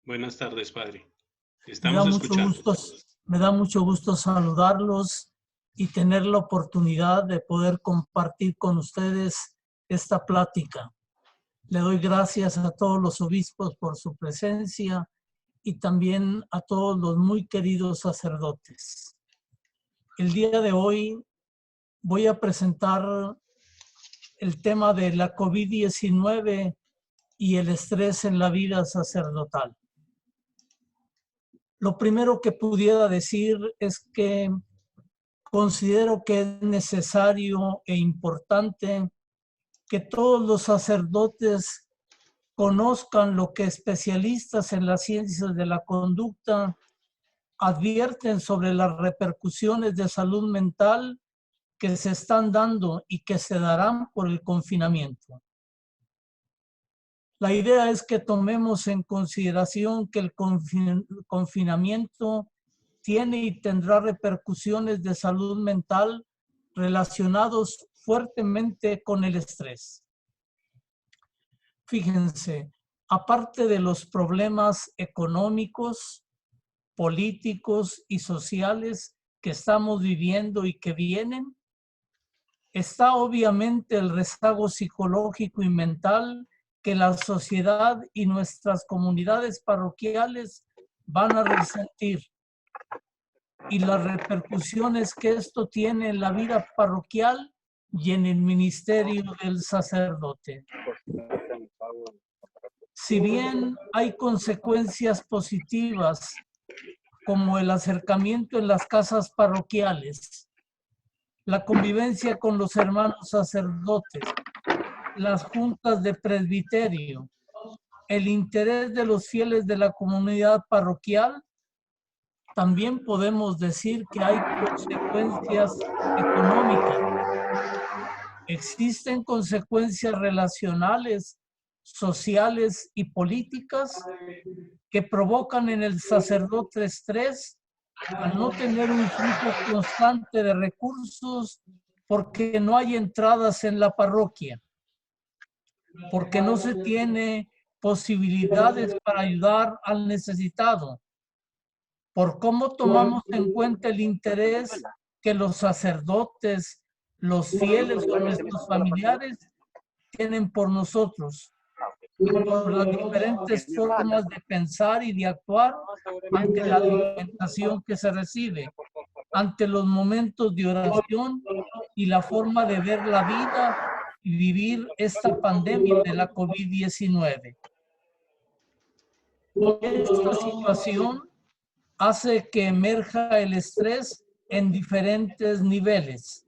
Buenas tardes, padre. Me da Estamos mucho escuchando. gusto, me da mucho gusto saludarlos y tener la oportunidad de poder compartir con ustedes esta plática. Le doy gracias a todos los obispos por su presencia y también a todos los muy queridos sacerdotes. El día de hoy voy a presentar el tema de la COVID-19 y el estrés en la vida sacerdotal. Lo primero que pudiera decir es que considero que es necesario e importante que todos los sacerdotes conozcan lo que especialistas en las ciencias de la conducta advierten sobre las repercusiones de salud mental que se están dando y que se darán por el confinamiento. La idea es que tomemos en consideración que el confinamiento tiene y tendrá repercusiones de salud mental relacionados fuertemente con el estrés. Fíjense, aparte de los problemas económicos, políticos y sociales que estamos viviendo y que vienen, está obviamente el rezago psicológico y mental que la sociedad y nuestras comunidades parroquiales van a resentir, y las repercusiones que esto tiene en la vida parroquial y en el ministerio del sacerdote. Si bien hay consecuencias positivas como el acercamiento en las casas parroquiales, la convivencia con los hermanos sacerdotes, las juntas de presbiterio, el interés de los fieles de la comunidad parroquial, también podemos decir que hay consecuencias económicas. Existen consecuencias relacionales, sociales y políticas que provocan en el sacerdote estrés al no tener un flujo constante de recursos porque no hay entradas en la parroquia, porque no se tiene posibilidades para ayudar al necesitado, por cómo tomamos en cuenta el interés que los sacerdotes, los fieles o nuestros familiares tienen por nosotros, y por las diferentes formas de pensar y de actuar ante la alimentación que se recibe, ante los momentos de oración y la forma de ver la vida y vivir esta pandemia de la COVID-19. Esta situación hace que emerja el estrés en diferentes niveles,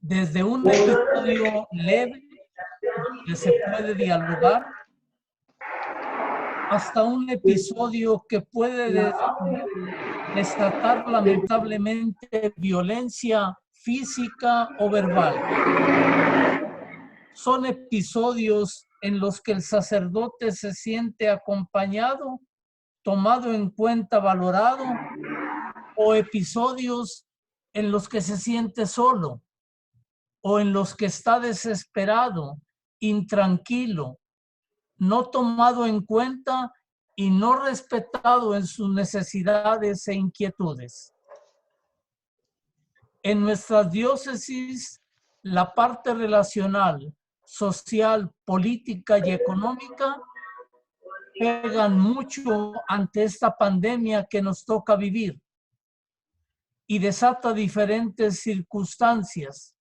desde un episodio leve donde se puede dialogar hasta un episodio que puede desatar lamentablemente violencia física o verbal. Son episodios en los que el sacerdote se siente acompañado, tomado en cuenta, valorado, o episodios en los que se siente solo, o en los que está desesperado, intranquilo, no tomado en cuenta y no respetado en sus necesidades e inquietudes. En nuestras diócesis, la parte relacional, social, política y económica pegan mucho ante esta pandemia que nos toca vivir y desata diferentes circunstancias,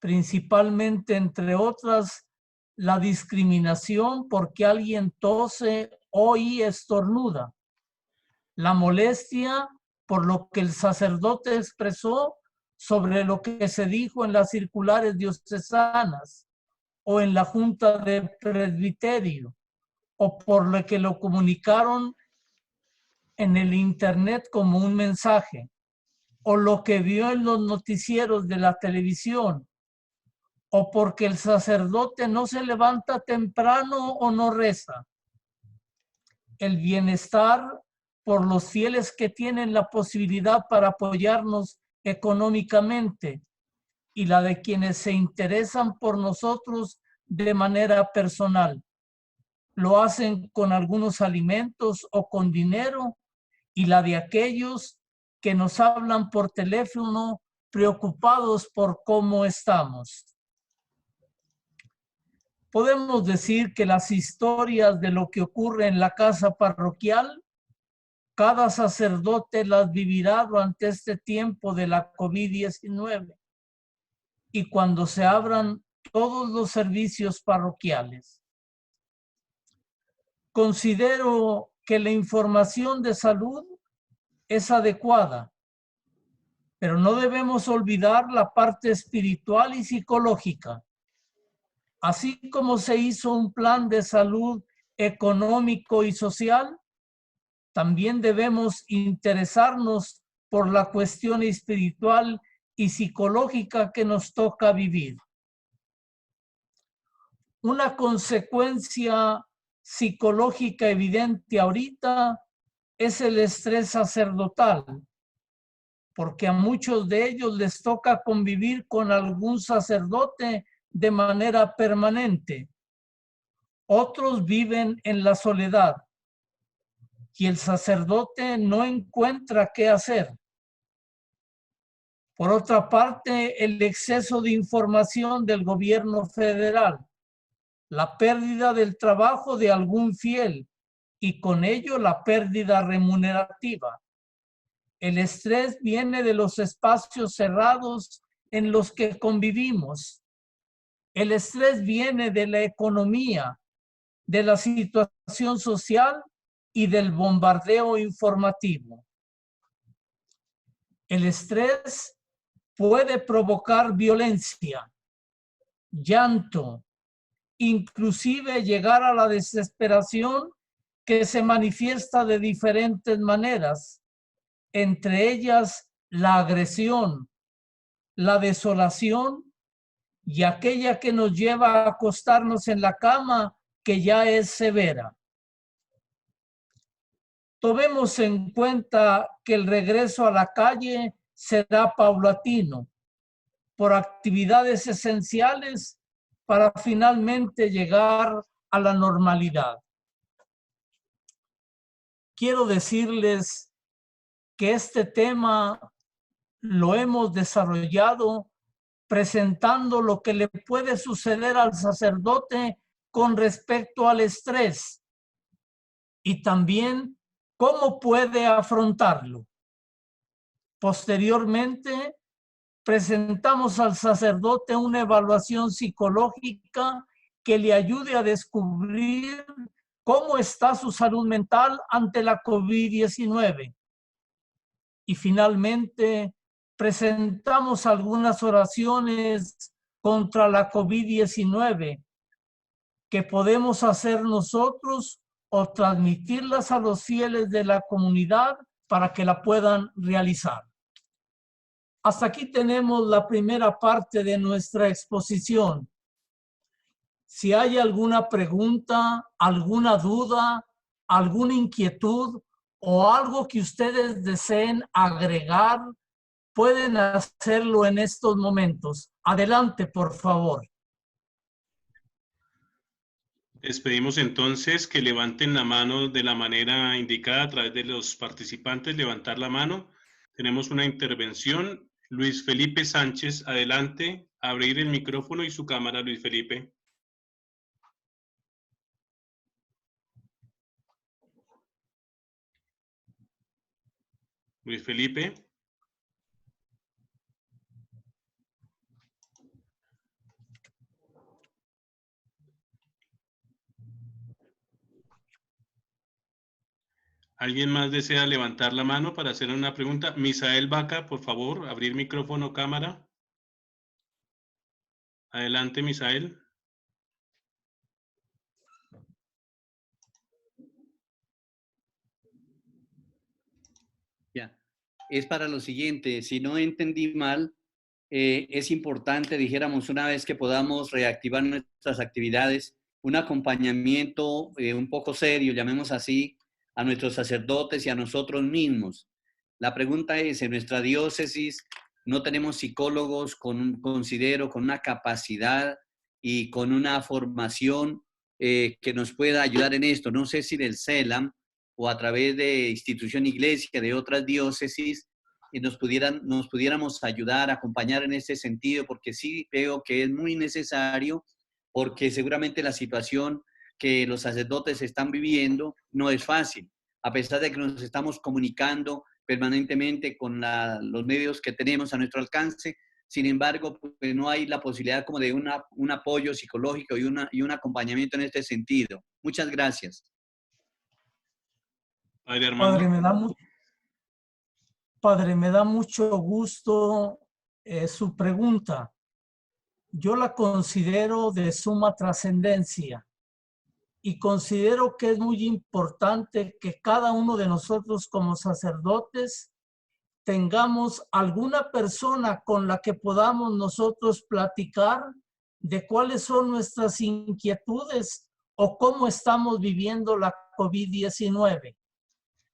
principalmente, entre otras, la discriminación porque alguien tose o estornuda, la molestia por lo que el sacerdote expresó sobre lo que se dijo en las circulares diocesanas o en la junta de presbiterio, o por lo que lo comunicaron en el internet como un mensaje, o lo que vio en los noticieros de la televisión, o porque el sacerdote no se levanta temprano o no reza. El bienestar por los fieles que tienen la posibilidad para apoyarnos económicamente y la de quienes se interesan por nosotros de manera personal. lo hacen con algunos alimentos o con dinero, y la de aquellos que nos hablan por teléfono preocupados por cómo estamos. Podemos decir que las historias de lo que ocurre en la casa parroquial, cada sacerdote las vivirá durante este tiempo de la COVID-19 y cuando se abran todos los servicios parroquiales. Considero que la información de salud es adecuada, pero no debemos olvidar la parte espiritual y psicológica. Así como se hizo un plan de salud económico y social, también debemos interesarnos por la cuestión espiritual y psicológica que nos toca vivir. Una consecuencia psicológica evidente ahorita es el estrés sacerdotal, porque a muchos de ellos les toca convivir con algún sacerdote de manera permanente. Otros viven en la soledad y el sacerdote no encuentra qué hacer. Por otra parte, el exceso de información del gobierno federal, la pérdida del trabajo de algún fiel y con ello la pérdida remunerativa. El estrés viene de los espacios cerrados en los que convivimos. El estrés viene de la economía, de la situación social y del bombardeo informativo. El estrés puede provocar violencia, llanto, inclusive llegar a la desesperación que se manifiesta de diferentes maneras, entre ellas la agresión, la desolación y aquella que nos lleva a acostarnos en la cama, que ya es severa. Tomemos en cuenta que el regreso a la calle será paulatino, por actividades esenciales para finalmente llegar a la normalidad. Quiero decirles que este tema lo hemos desarrollado presentando lo que le puede suceder al sacerdote con respecto al estrés y también cómo puede afrontarlo. Posteriormente, presentamos al sacerdote una evaluación psicológica que le ayude a descubrir cómo está su salud mental ante la COVID-19. Y finalmente, presentamos algunas oraciones contra la COVID-19 que podemos hacer nosotros o transmitirlas a los fieles de la comunidad para que la puedan realizar. Hasta aquí tenemos la primera parte de nuestra exposición. Si hay alguna pregunta, alguna duda, alguna inquietud o algo que ustedes deseen agregar, pueden hacerlo en estos momentos. Adelante, por favor. Les pedimos entonces que levanten la mano de la manera indicada a través de los participantes, levantar la mano. Tenemos una intervención. Luis Felipe Sánchez, adelante, abrir el micrófono y su cámara, Luis Felipe. Luis Felipe. ¿Alguien más desea levantar la mano para hacer una pregunta? Misael Vaca, por favor, abrir micrófono, cámara. Adelante, Misael. Ya, es para lo siguiente, si no entendí mal, es importante, dijéramos, una vez que podamos reactivar nuestras actividades, un acompañamiento un poco serio, llamemos así, a nuestros sacerdotes y a nosotros mismos. La pregunta es, en nuestra diócesis no tenemos psicólogos considero, con una capacidad y con una formación que nos pueda ayudar en esto. No sé si del CELAM o a través de institución iglesia, de otras diócesis, y nos pudiéramos ayudar, acompañar en ese sentido, porque sí veo que es muy necesario, porque seguramente la situación que los sacerdotes están viviendo no es fácil, a pesar de que nos estamos comunicando permanentemente con los medios que tenemos a nuestro alcance. Sin embargo, pues no hay la posibilidad como de un apoyo psicológico y un acompañamiento en este sentido. Muchas gracias. Padre Armando. Padre, me da mucho gusto su pregunta. Yo la considero de suma trascendencia y considero que es muy importante que cada uno de nosotros como sacerdotes tengamos alguna persona con la que podamos nosotros platicar de cuáles son nuestras inquietudes o cómo estamos viviendo la COVID-19.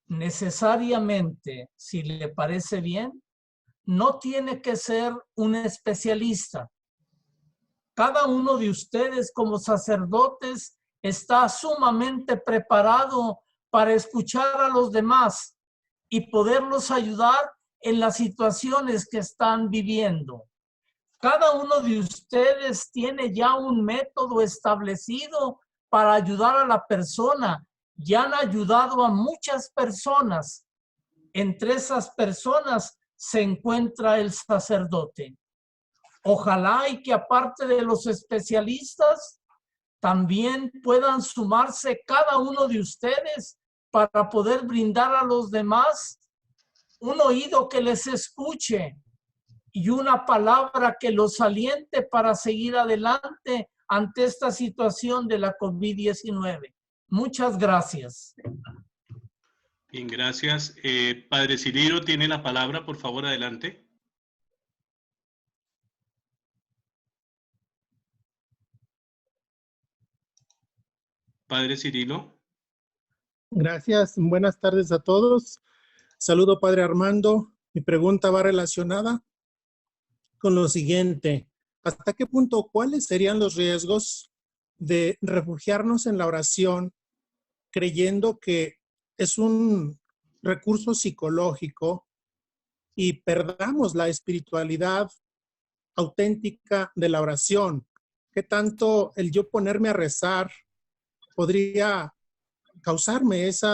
Necesariamente, si le parece bien, no tiene que ser un especialista. Cada uno de ustedes como sacerdotes está sumamente preparado para escuchar a los demás y poderlos ayudar en las situaciones que están viviendo. Cada uno de ustedes tiene ya un método establecido para ayudar a la persona. Ya han ayudado a muchas personas. Entre esas personas se encuentra el sacerdote. Ojalá y que aparte de los especialistas, también puedan sumarse cada uno de ustedes para poder brindar a los demás un oído que les escuche y una palabra que los aliente para seguir adelante ante esta situación de la COVID-19. Muchas gracias. Bien, gracias. Padre Cirilo tiene la palabra, por favor, adelante. Padre Cirilo. Gracias, buenas tardes a todos. Saludo, Padre Armando. Mi pregunta va relacionada con lo siguiente. ¿Hasta qué punto, cuáles serían los riesgos de refugiarnos en la oración creyendo que es un recurso psicológico y perdamos la espiritualidad auténtica de la oración? ¿Qué tanto el yo ponerme a rezar podría causarme ese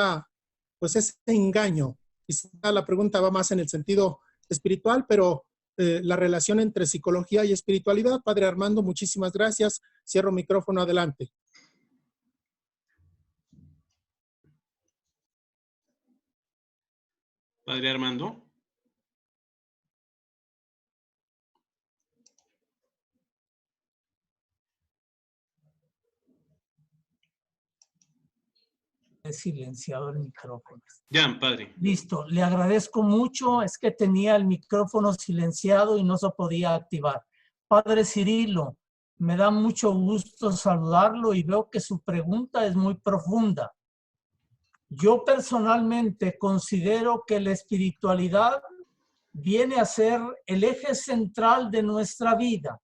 engaño? Quizá la pregunta va más en el sentido espiritual, pero la relación entre psicología y espiritualidad. Padre Armando, muchísimas gracias. Cierro micrófono, adelante. Padre Armando. He silenciado el micrófono. Ya, padre. Listo, le agradezco mucho. Es que tenía el micrófono silenciado y no se podía activar. Padre Cirilo, me da mucho gusto saludarlo y veo que su pregunta es muy profunda. Yo personalmente considero que la espiritualidad viene a ser el eje central de nuestra vida.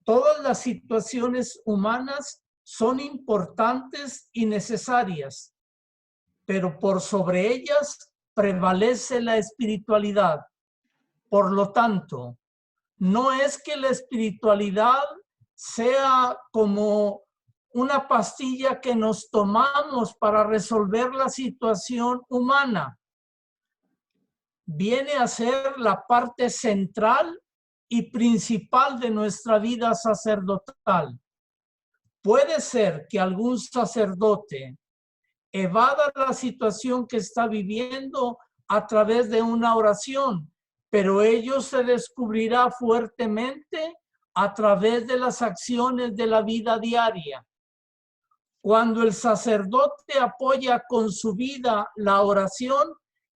Todas las situaciones humanas son importantes y necesarias, pero por sobre ellas prevalece la espiritualidad. Por lo tanto, no es que la espiritualidad sea como una pastilla que nos tomamos para resolver la situación humana. Viene a ser la parte central y principal de nuestra vida sacerdotal. Puede ser que algún sacerdote evada la situación que está viviendo a través de una oración, pero ello se descubrirá fuertemente a través de las acciones de la vida diaria. Cuando el sacerdote apoya con su vida la oración,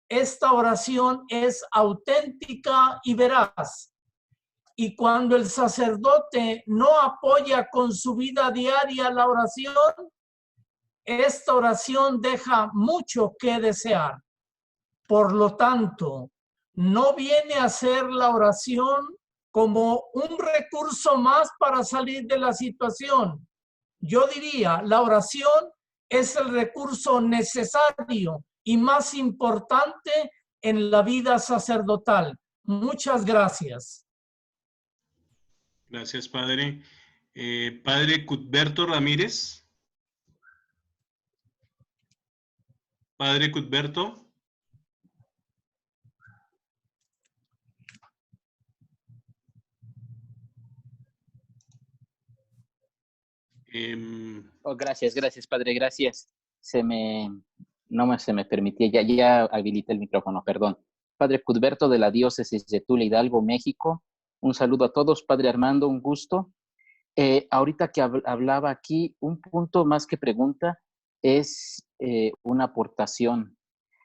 esta oración es auténtica y veraz. Y cuando el sacerdote no apoya con su vida diaria la oración, esta oración deja mucho que desear. Por lo tanto, no viene a ser la oración como un recurso más para salir de la situación. Yo diría, la oración es el recurso necesario y más importante en la vida sacerdotal. Muchas gracias. Gracias, padre. Padre Cuthberto Ramírez. Padre Cuthberto. Gracias, padre, gracias. Se me permitía, ya habilité el micrófono, perdón. Padre Cuthberto de la diócesis de Tula Hidalgo, México. Un saludo a todos, padre Armando, un gusto. Ahorita que hablaba aquí, un punto más que pregunta es una aportación.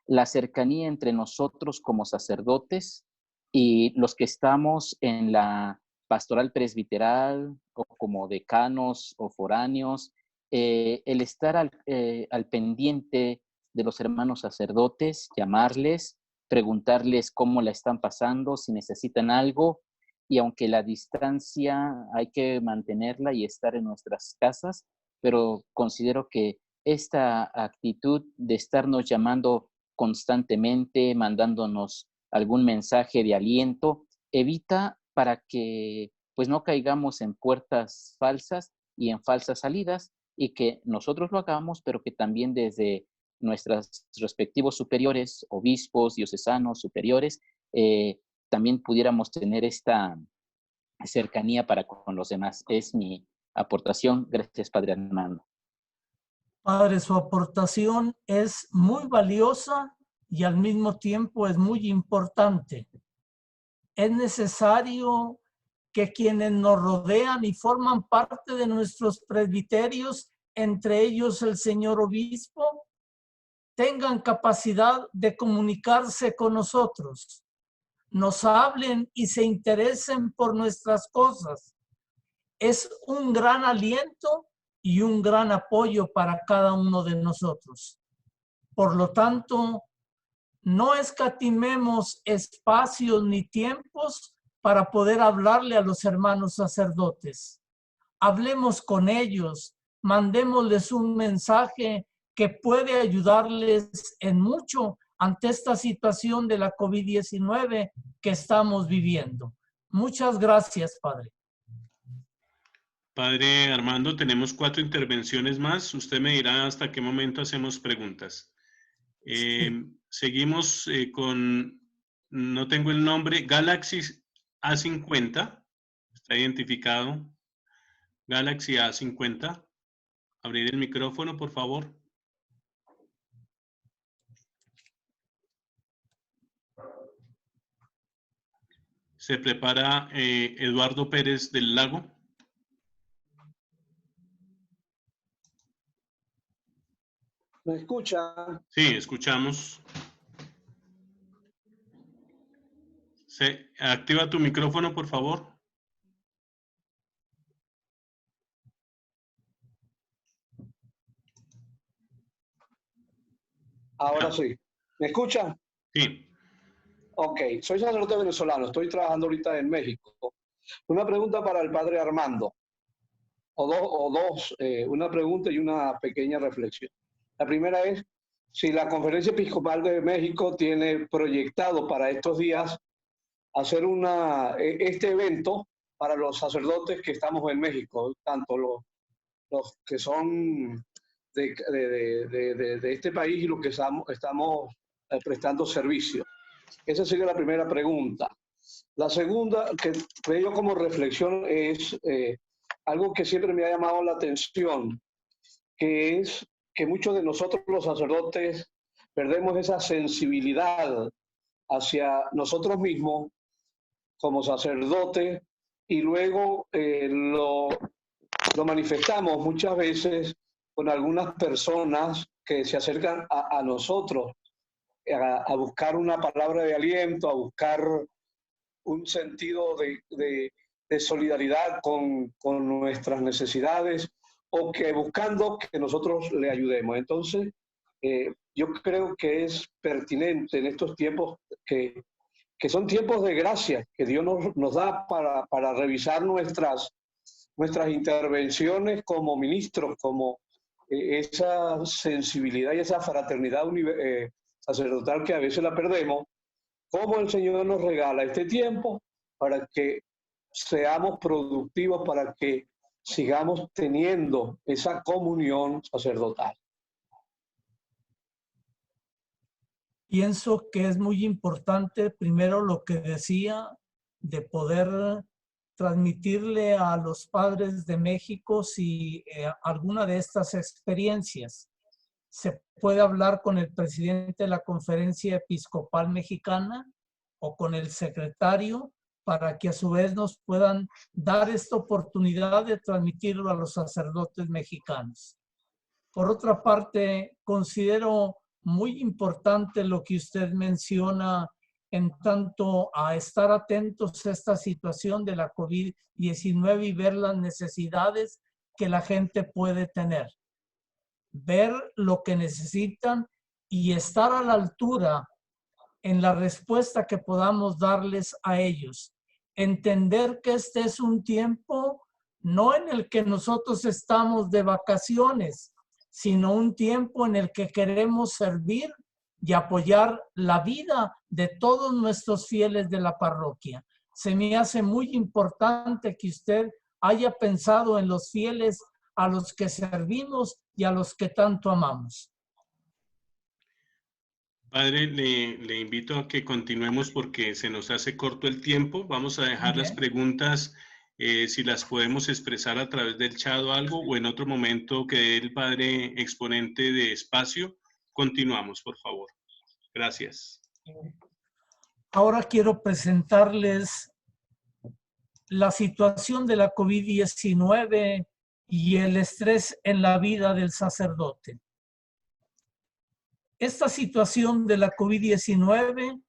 La cercanía entre nosotros como sacerdotes y los que estamos en la pastoral presbiteral o como decanos o foráneos, el estar al pendiente de los hermanos sacerdotes, llamarles, preguntarles cómo la están pasando, si necesitan algo, y aunque la distancia hay que mantenerla y estar en nuestras casas, pero considero que esta actitud de estarnos llamando constantemente, mandándonos algún mensaje de aliento, evita para que pues no caigamos en puertas falsas y en falsas salidas, y que nosotros lo hagamos, pero que también desde nuestros respectivos superiores, obispos, diocesanos, superiores, también pudiéramos tener esta cercanía para con los demás. Es mi aportación. Gracias, Padre Armando. Padre, su aportación es muy valiosa y al mismo tiempo es muy importante. Es necesario que quienes nos rodean y forman parte de nuestros presbiterios, entre ellos el señor obispo, tengan capacidad de comunicarse con nosotros, nos hablen y se interesen por nuestras cosas. Es un gran aliento y un gran apoyo para cada uno de nosotros. Por lo tanto, no escatimemos espacios ni tiempos para poder hablarle a los hermanos sacerdotes. Hablemos con ellos, mandémosles un mensaje que puede ayudarles en mucho ante esta situación de la COVID-19 que estamos viviendo. Muchas gracias, Padre. Padre Armando, tenemos 4 intervenciones más. Usted me dirá hasta qué momento hacemos preguntas. Seguimos con, no tengo el nombre, Galaxy A50. Está identificado. Galaxy A50. Abrir el micrófono, por favor. Se prepara Eduardo Pérez del Lago. ¿Me escucha? Sí, escuchamos. Activa tu micrófono, por favor. Ahora sí. ¿Me escucha? Sí. Ok, soy sacerdote venezolano, estoy trabajando ahorita en México. Una pregunta para el padre Armando, una pregunta y una pequeña reflexión. La primera es si la Conferencia Episcopal de México tiene proyectado para estos días hacer este evento para los sacerdotes que estamos en México, tanto los que son de este país y los que estamos prestando servicio. Esa sería la primera pregunta. La segunda, que veo como reflexión, es algo que siempre me ha llamado la atención, que es que muchos de nosotros los sacerdotes perdemos esa sensibilidad hacia nosotros mismos como sacerdotes y luego lo manifestamos muchas veces con algunas personas que se acercan a nosotros a buscar una palabra de aliento, a buscar un sentido de solidaridad con nuestras necesidades o que buscando que nosotros le ayudemos. Entonces, yo creo que es pertinente en estos tiempos que son tiempos de gracia, que Dios nos da para revisar nuestras nuestras intervenciones como ministros, como esa sensibilidad y esa fraternidad sacerdotal que a veces la perdemos, cómo el Señor nos regala este tiempo para que seamos productivos, para que sigamos teniendo esa comunión sacerdotal. Pienso que es muy importante, primero, lo que decía, de poder transmitirle a los padres de México si alguna de estas experiencias se puede hablar con el presidente de la Conferencia Episcopal Mexicana o con el secretario, para que a su vez nos puedan dar esta oportunidad de transmitirlo a los sacerdotes mexicanos. Por otra parte, considero muy importante lo que usted menciona en tanto a estar atentos a esta situación de la COVID-19 y ver las necesidades que la gente puede tener. Ver lo que necesitan y estar a la altura en la respuesta que podamos darles a ellos. Entender que este es un tiempo no en el que nosotros estamos de vacaciones, sino un tiempo en el que queremos servir y apoyar la vida de todos nuestros fieles de la parroquia. Se me hace muy importante que usted haya pensado en los fieles a los que servimos y a los que tanto amamos. Padre, le invito a que continuemos porque se nos hace corto el tiempo. Vamos a dejar las preguntas, si las podemos expresar a través del chat o algo, o en otro momento que dé el Padre exponente de espacio. Continuamos, por favor. Gracias. Ahora quiero presentarles la situación de la COVID-19 y el estrés en la vida del sacerdote. Esta situación de la COVID-19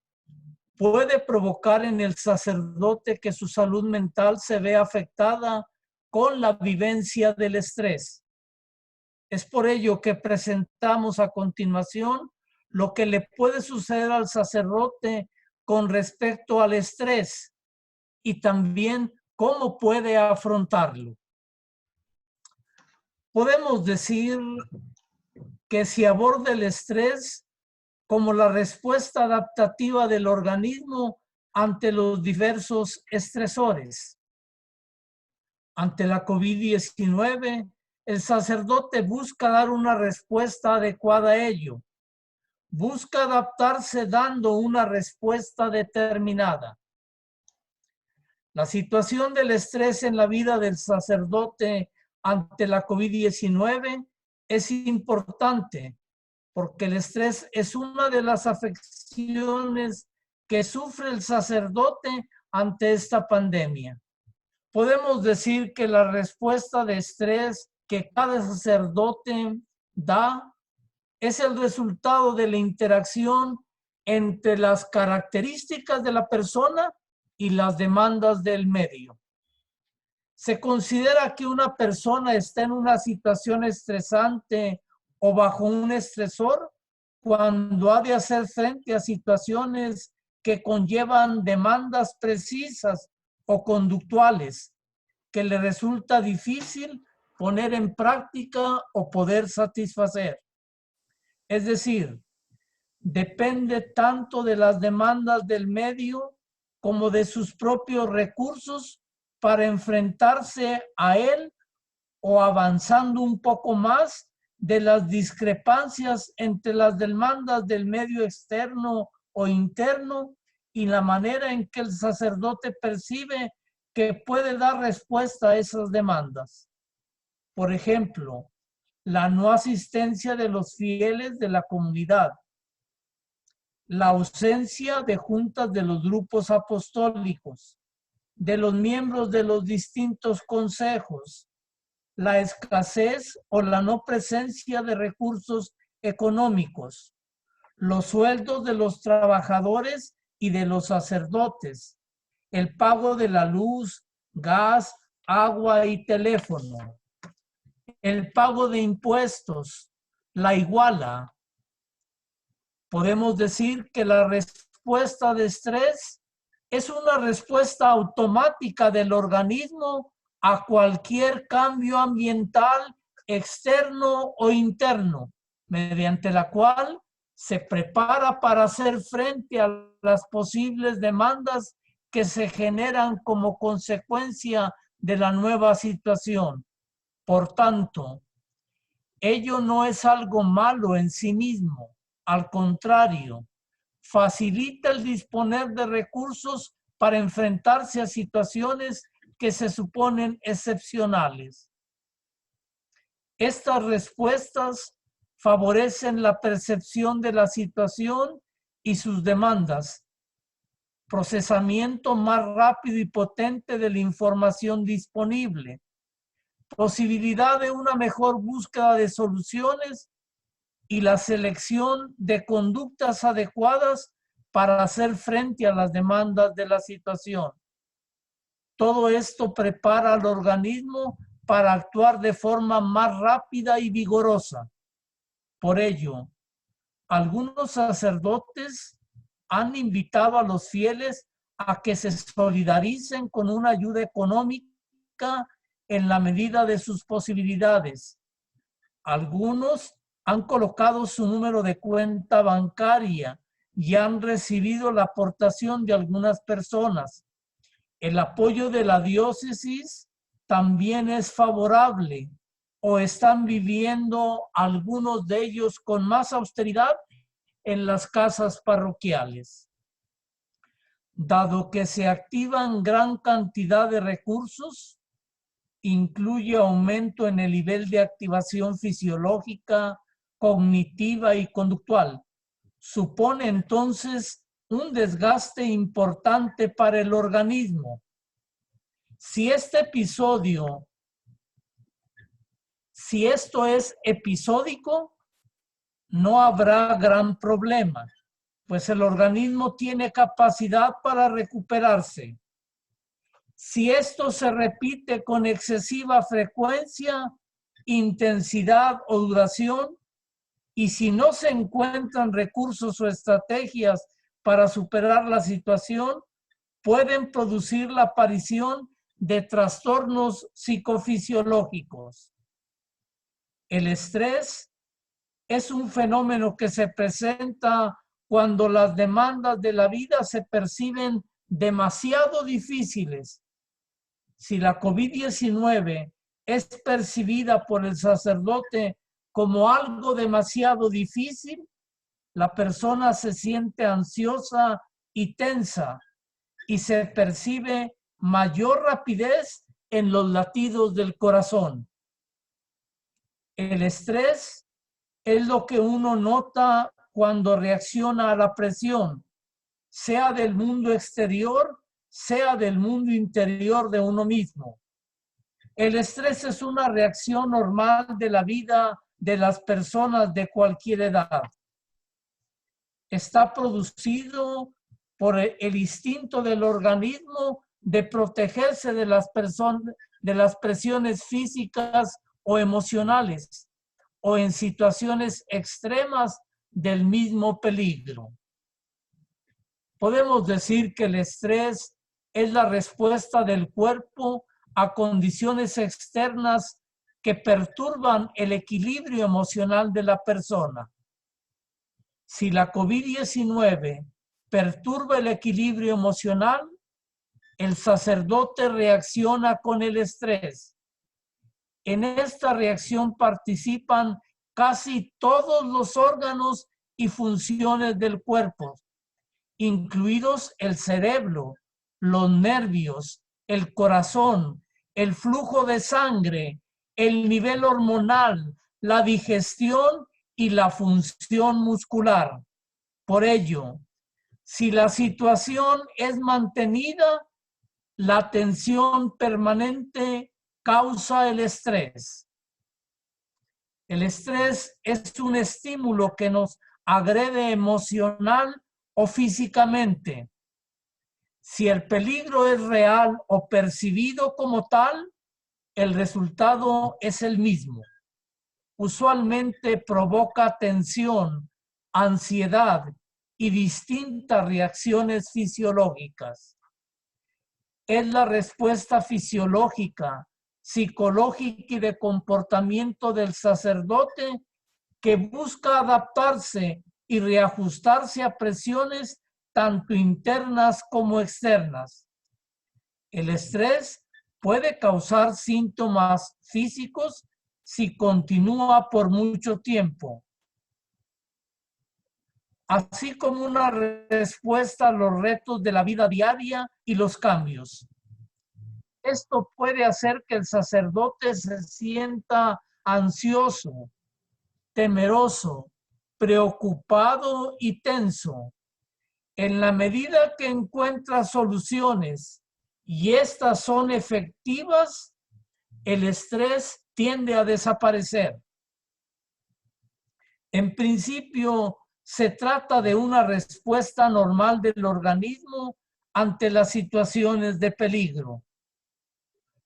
puede provocar en el sacerdote que su salud mental se vea afectada con la vivencia del estrés. Es por ello que presentamos a continuación lo que le puede suceder al sacerdote con respecto al estrés y también cómo puede afrontarlo. Podemos decir que se aborda el estrés como la respuesta adaptativa del organismo ante los diversos estresores. Ante la COVID-19, el sacerdote busca dar una respuesta adecuada a ello. Busca adaptarse dando una respuesta determinada. La situación del estrés en la vida del sacerdote ante la COVID-19 es importante porque el estrés es una de las afecciones que sufre el sacerdote ante esta pandemia. Podemos decir que la respuesta de estrés que cada sacerdote da es el resultado de la interacción entre las características de la persona y las demandas del medio. Se considera que una persona está en una situación estresante o bajo un estresor cuando ha de hacer frente a situaciones que conllevan demandas precisas o conductuales que le resulta difícil poner en práctica o poder satisfacer. Es decir, depende tanto de las demandas del medio como de sus propios recursos para enfrentarse a él o avanzando un poco más de las discrepancias entre las demandas del medio externo o interno y la manera en que el sacerdote percibe que puede dar respuesta a esas demandas. Por ejemplo, la no asistencia de los fieles de la comunidad, la ausencia de juntas de los grupos apostólicos, de los miembros de los distintos consejos, la escasez o la no presencia de recursos económicos, los sueldos de los trabajadores y de los sacerdotes, el pago de la luz, gas, agua y teléfono, el pago de impuestos, la iguala. Podemos decir que la respuesta de estrés es una respuesta automática del organismo a cualquier cambio ambiental externo o interno, mediante la cual se prepara para hacer frente a las posibles demandas que se generan como consecuencia de la nueva situación. Por tanto, ello no es algo malo en sí mismo, al contrario, facilita el disponer de recursos para enfrentarse a situaciones que se suponen excepcionales. Estas respuestas favorecen la percepción de la situación y sus demandas, procesamiento más rápido y potente de la información disponible, posibilidad de una mejor búsqueda de soluciones y la selección de conductas adecuadas para hacer frente a las demandas de la situación. Todo esto prepara al organismo para actuar de forma más rápida y vigorosa. Por ello, algunos sacerdotes han invitado a los fieles a que se solidaricen con una ayuda económica en la medida de sus posibilidades. Algunos han colocado su número de cuenta bancaria y han recibido la aportación de algunas personas. El apoyo de la diócesis también es favorable, o están viviendo algunos de ellos con más austeridad en las casas parroquiales. Dado que se activan gran cantidad de recursos, incluye aumento en el nivel de activación fisiológica, cognitiva y conductual. Supone entonces un desgaste importante para el organismo. Si esto es episódico, no habrá gran problema, pues el organismo tiene capacidad para recuperarse. Si esto se repite con excesiva frecuencia, intensidad o duración, y si no se encuentran recursos o estrategias para superar la situación, pueden producir la aparición de trastornos psicofisiológicos. El estrés es un fenómeno que se presenta cuando las demandas de la vida se perciben demasiado difíciles. Si la COVID-19 es percibida por el sacerdote como algo demasiado difícil, la persona se siente ansiosa y tensa y se percibe mayor rapidez en los latidos del corazón. El estrés es lo que uno nota cuando reacciona a la presión, sea del mundo exterior, sea del mundo interior de uno mismo. El estrés es una reacción normal de la vida de las personas de cualquier edad. Está producido por el instinto del organismo de protegerse de las presiones físicas o emocionales, o en situaciones extremas del mismo peligro. Podemos decir que el estrés es la respuesta del cuerpo a condiciones externas que perturban el equilibrio emocional de la persona. Si la COVID-19 perturba el equilibrio emocional, el sacerdote reacciona con el estrés. En esta reacción participan casi todos los órganos y funciones del cuerpo, incluidos el cerebro, los nervios, el corazón, el flujo de sangre, el nivel hormonal, la digestión y la función muscular. Por ello, si la situación es mantenida, la tensión permanente causa el estrés. El estrés es un estímulo que nos agrede emocional o físicamente. Si el peligro es real o percibido como tal, el resultado es el mismo. Usualmente provoca tensión, ansiedad y distintas reacciones fisiológicas. Es la respuesta fisiológica psicológica y de comportamiento del sacerdote que busca adaptarse y reajustarse a presiones tanto internas como externas. El estrés puede causar síntomas físicos si continúa por mucho tiempo, así como una respuesta a los retos de la vida diaria y los cambios. Esto puede hacer que el sacerdote se sienta ansioso, temeroso, preocupado y tenso. En la medida que encuentra soluciones y estas son efectivas, el estrés tiende a desaparecer. En principio, se trata de una respuesta normal del organismo ante las situaciones de peligro.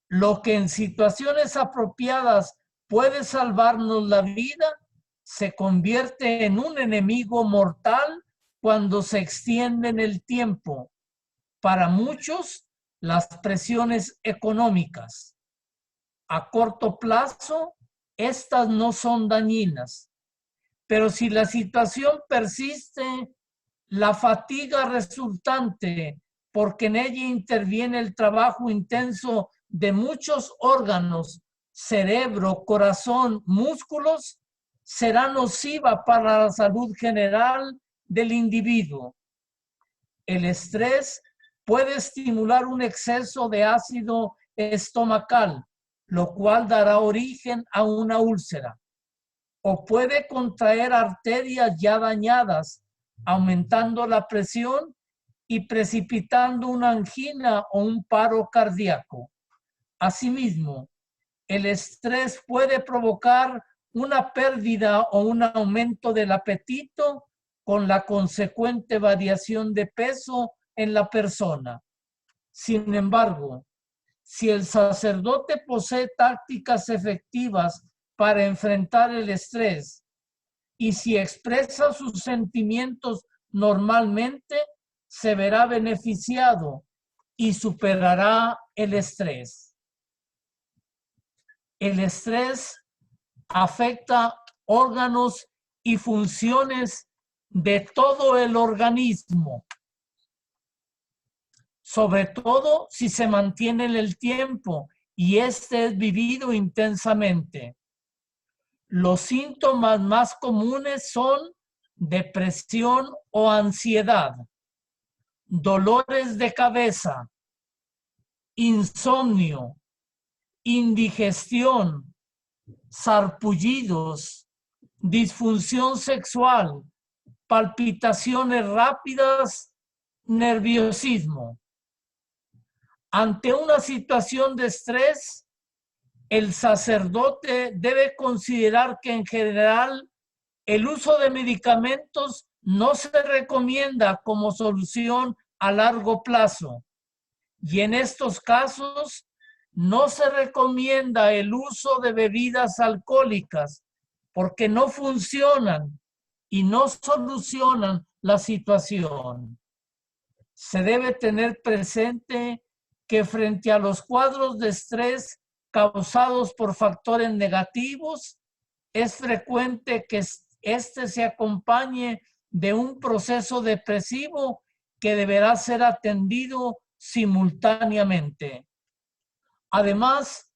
Lo que en situaciones apropiadas puede salvarnos la vida, se convierte en un enemigo mortal cuando se extiende en el tiempo. Para muchos, las presiones económicas. A corto plazo, estas no son dañinas, pero si la situación persiste, la fatiga resultante, porque en ella interviene el trabajo intenso de muchos órganos, cerebro, corazón, músculos, será nociva para la salud general del individuo. El estrés puede estimular un exceso de ácido estomacal, lo cual dará origen a una úlcera. O puede contraer arterias ya dañadas, aumentando la presión y precipitando una angina o un paro cardíaco. Asimismo, el estrés puede provocar una pérdida o un aumento del apetito con la consecuente variación de peso en la persona. Sin embargo, si el sacerdote posee tácticas efectivas para enfrentar el estrés y si expresa sus sentimientos normalmente, se verá beneficiado y superará el estrés. El estrés afecta órganos y funciones de todo el organismo, sobre todo si se mantiene en el tiempo y este es vivido intensamente. Los síntomas más comunes son depresión o ansiedad, dolores de cabeza, insomnio, indigestión, sarpullidos, disfunción sexual, palpitaciones rápidas, nerviosismo. Ante una situación de estrés, el sacerdote debe considerar que en general el uso de medicamentos no se recomienda como solución a largo plazo. Y en estos casos no se recomienda el uso de bebidas alcohólicas porque no funcionan y no solucionan la situación. Se debe tener presente que frente a los cuadros de estrés causados por factores negativos, es frecuente que este se acompañe de un proceso depresivo que deberá ser atendido simultáneamente. Además,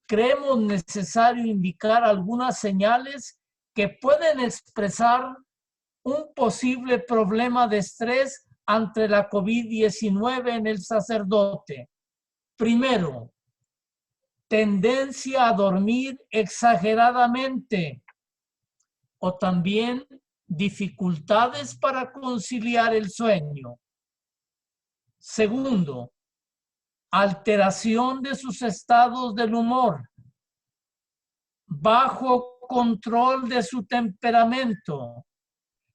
creemos necesario indicar algunas señales que pueden expresar un posible problema de estrés ante la COVID-19 en el sacerdote. Primero, tendencia a dormir exageradamente o también dificultades para conciliar el sueño. Segundo, alteración de sus estados del humor, bajo control de su temperamento,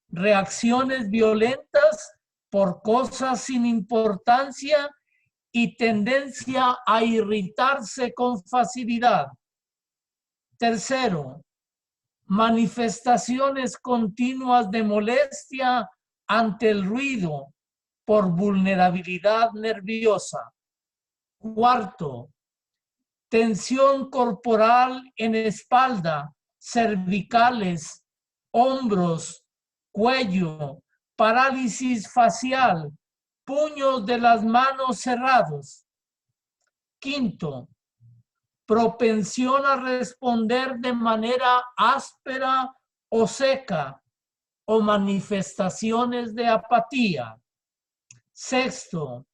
reacciones violentas por cosas sin importancia y tendencia a irritarse con facilidad. Tercero, manifestaciones continuas de molestia ante el ruido por vulnerabilidad nerviosa. Cuarto, tensión corporal en espalda, cervicales, hombros, cuello, parálisis facial, puños de las manos cerrados. Quinto, propensión a responder de manera áspera o seca o manifestaciones de apatía. Sexto,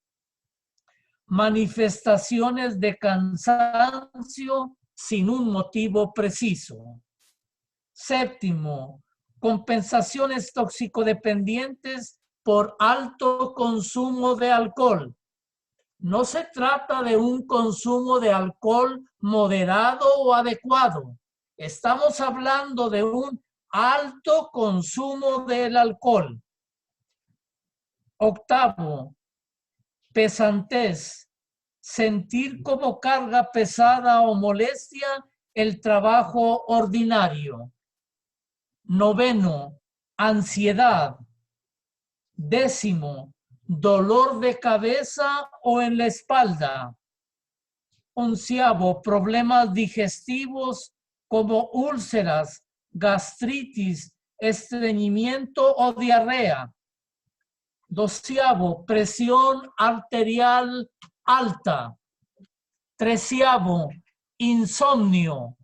manifestaciones de cansancio sin un motivo preciso. Séptimo, compensaciones toxicodependientes por alto consumo de alcohol. No se trata de un consumo de alcohol moderado o adecuado. Estamos hablando de un alto consumo del alcohol. Octavo, pesantez. Sentir como carga pesada o molestia el trabajo ordinario. Noveno, ansiedad. Décimo, dolor de cabeza o en la espalda. Onceavo, problemas digestivos como úlceras, gastritis, estreñimiento o diarrea. Doceavo, presión arterial alta. Treceavo, insomnio.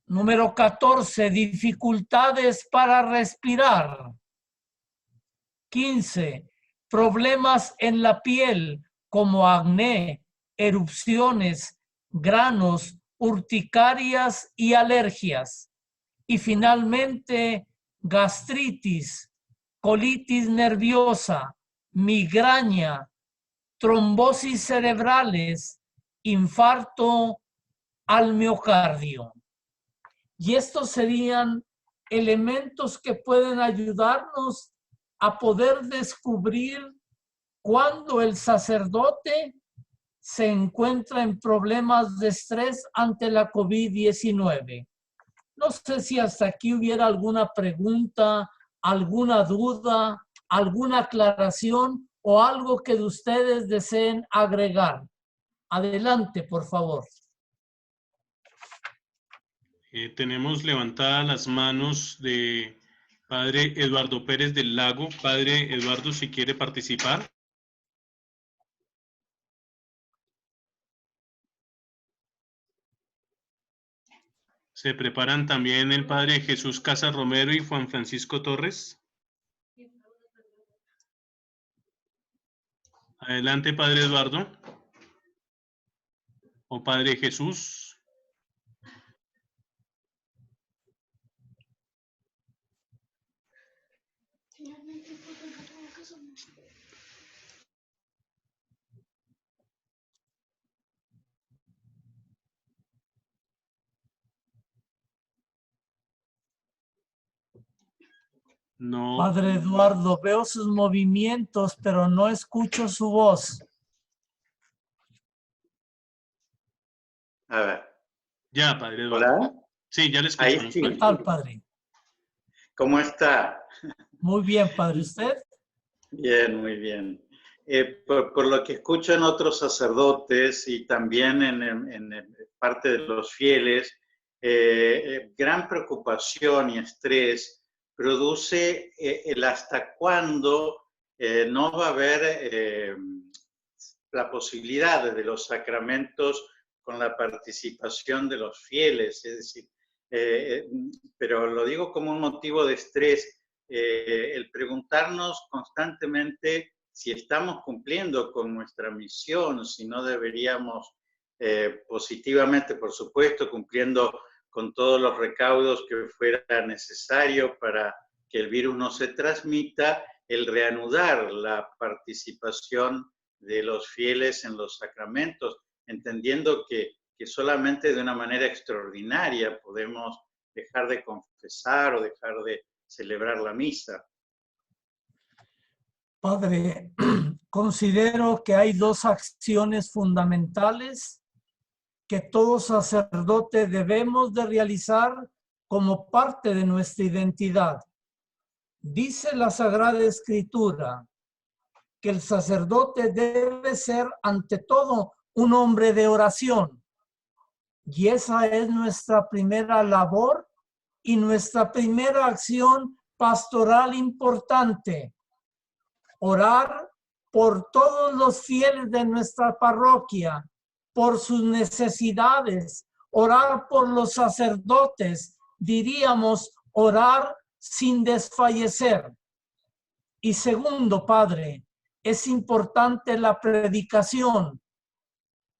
Número 14, dificultades para respirar. 15, problemas en la piel como acné, erupciones, granos, urticarias y alergias. Y finalmente, gastritis, colitis nerviosa, migraña, trombosis cerebrales, infarto al miocardio. Y estos serían elementos que pueden ayudarnos a poder descubrir cuando el sacerdote se encuentra en problemas de estrés ante la COVID-19. No sé si hasta aquí hubiera alguna pregunta, alguna duda, alguna aclaración o algo que de ustedes deseen agregar. Adelante, por favor. Tenemos levantadas las manos de Padre Eduardo Pérez del Lago. Padre Eduardo, si quiere participar. Se preparan también el Padre Jesús Casas Romero y Juan Francisco Torres. Adelante, Padre Eduardo. O Padre Jesús. No. Padre Eduardo, veo sus movimientos, pero no escucho su voz. A ver. Ya, Padre Eduardo. Hola. Sí, ya le escuchamos. Sí. ¿Qué tal, Padre? ¿Cómo está? Muy bien, Padre. ¿Usted? Bien, muy bien. Por lo que escucho en otros sacerdotes y también en parte de los fieles, gran preocupación y estrés produce el hasta cuándo no va a haber la posibilidad de los sacramentos con la participación de los fieles, es decir, pero lo digo como un motivo de estrés, el preguntarnos constantemente si estamos cumpliendo con nuestra misión, si no deberíamos positivamente, por supuesto, cumpliendo con todos los recaudos que fuera necesario para que el virus no se transmita, el reanudar la participación de los fieles en los sacramentos, entendiendo que solamente de una manera extraordinaria podemos dejar de confesar o dejar de celebrar la misa. Padre, considero que hay dos acciones fundamentales que todo sacerdote debemos de realizar como parte de nuestra identidad. Dice la Sagrada Escritura que el sacerdote debe ser ante todo un hombre de oración. Y esa es nuestra primera labor y nuestra primera acción pastoral importante. Orar por todos los fieles de nuestra parroquia, por sus necesidades, orar por los sacerdotes, diríamos orar sin desfallecer. Y segundo, Padre, es importante la predicación,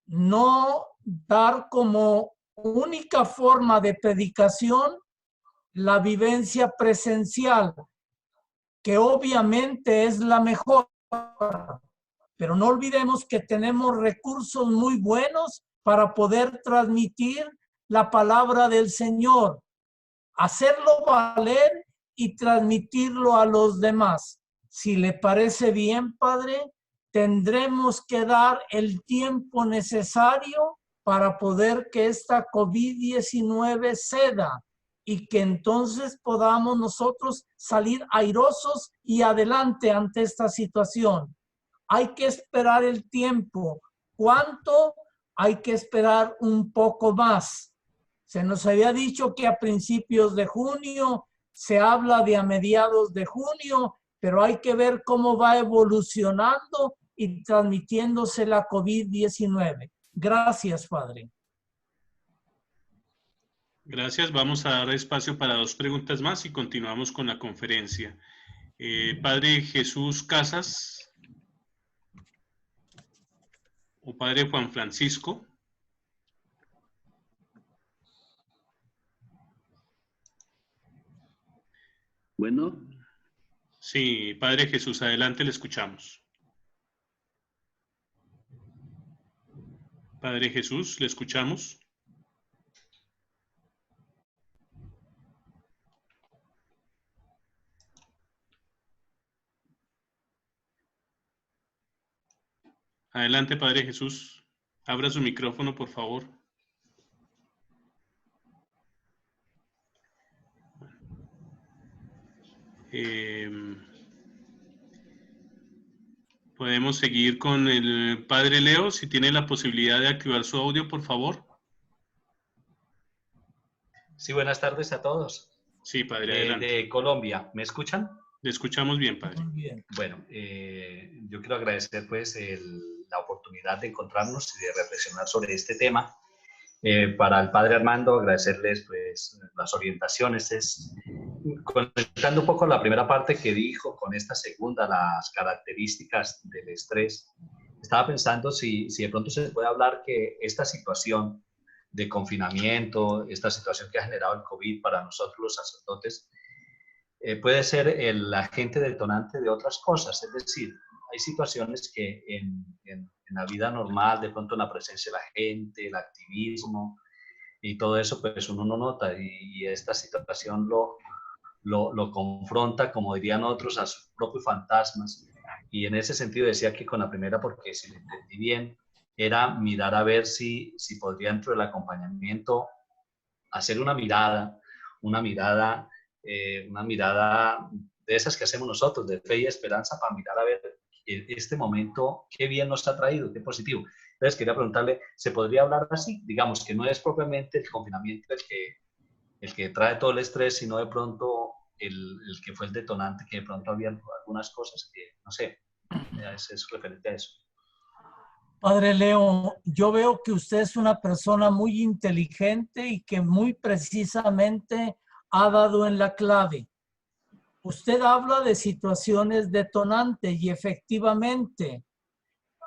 no dar como única forma de predicación la vivencia presencial, que obviamente es la mejor, pero no olvidemos que tenemos recursos muy buenos para poder transmitir la palabra del Señor, hacerlo valer y transmitirlo a los demás. Si le parece bien, Padre, tendremos que dar el tiempo necesario para poder que esta COVID-19 ceda y que entonces podamos nosotros salir airosos y adelante ante esta situación. Hay que esperar el tiempo. ¿Cuánto? Hay que esperar un poco más. Se nos había dicho que a principios de junio, se habla de a mediados de junio, pero hay que ver cómo va evolucionando y transmitiéndose la COVID-19. Gracias, Padre. Gracias. Vamos a dar espacio para 2 preguntas más y continuamos con la conferencia. Padre Jesús Casas o Padre Juan Francisco. Bueno. Sí, Padre Jesús, adelante, le escuchamos. Padre Jesús, le escuchamos. Adelante, Padre Jesús. Abra su micrófono, por favor. Podemos seguir con el Padre Leo, si tiene la posibilidad de activar su audio, por favor. Sí, buenas tardes a todos. Sí, Padre, adelante. De Colombia, ¿me escuchan? Le escuchamos bien, Padre. Muy bien. Bueno, yo quiero agradecer pues la oportunidad de encontrarnos y de reflexionar sobre este tema. Para el Padre Armando, agradecerles pues las orientaciones. Conectando un poco la primera parte que dijo con esta segunda, las características del estrés, estaba pensando si de pronto se puede hablar que esta situación de confinamiento, esta situación que ha generado el COVID para nosotros los sacerdotes, puede ser el agente detonante de otras cosas. Es decir, hay situaciones que en la vida normal, de pronto en la presencia de la gente, el activismo y todo eso, pues uno no nota, y esta situación lo confronta, como dirían otros, a sus propios fantasmas. Y en ese sentido decía que con la primera, porque si lo entendí bien, era mirar a ver si podría dentro del acompañamiento hacer una mirada de esas que hacemos nosotros, de fe y esperanza, para mirar a ver este momento, qué bien nos ha traído, qué positivo. Entonces quería preguntarle, ¿se podría hablar así? Digamos que no es propiamente el confinamiento el que trae todo el estrés, sino de pronto el que fue el detonante, que de pronto había algunas cosas que, no sé, es referente a eso. Padre Leo, yo veo que usted es una persona muy inteligente y que muy precisamente ha dado en la clave. Usted habla de situaciones detonantes y efectivamente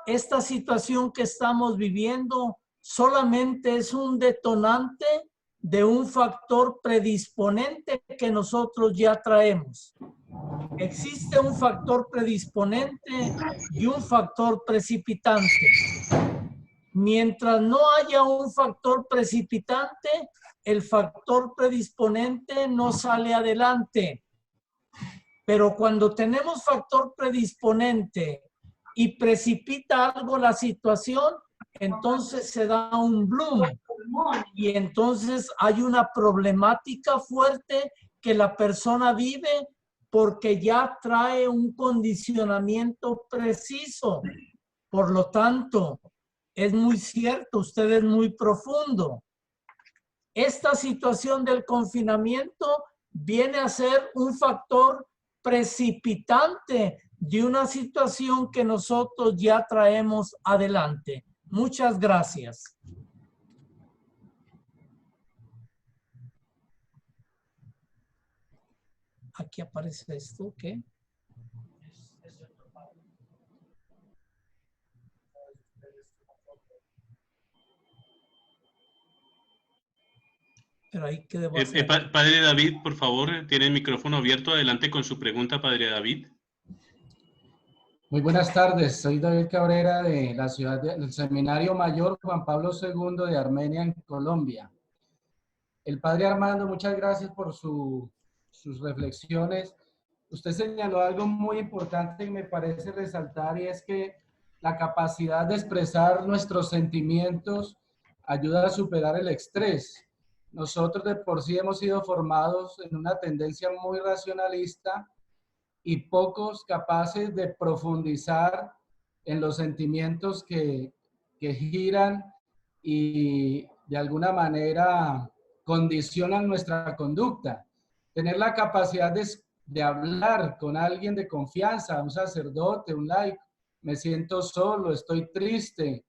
esta situación que estamos viviendo solamente es un detonante de un factor predisponente que nosotros ya traemos. Existe un factor predisponente y un factor precipitante. Mientras no haya un factor precipitante, el factor predisponente no sale adelante. Pero cuando tenemos factor predisponente y precipita algo la situación, entonces se da un boom. Y entonces hay una problemática fuerte que la persona vive porque ya trae un condicionamiento preciso. Por lo tanto, es muy cierto, usted es muy profundo. Esta situación del confinamiento viene a ser un factor precipitante de una situación que nosotros ya traemos adelante. Muchas gracias. Aquí aparece esto, ¿qué? Pero ahí, ¿qué debo hacer? Padre David, por favor, tiene el micrófono abierto. Adelante con su pregunta, Padre David. Muy buenas tardes, soy David Cabrera de la ciudad del Seminario Mayor Juan Pablo II de Armenia, en Colombia. El Padre Armando, muchas gracias por sus reflexiones. Usted señaló algo muy importante que me parece resaltar, y es que la capacidad de expresar nuestros sentimientos ayuda a superar el estrés. Nosotros de por sí hemos sido formados en una tendencia muy racionalista y pocos capaces de profundizar en los sentimientos que giran y de alguna manera condicionan nuestra conducta. Tener la capacidad de hablar con alguien de confianza, un sacerdote, un laico, me siento solo, estoy triste,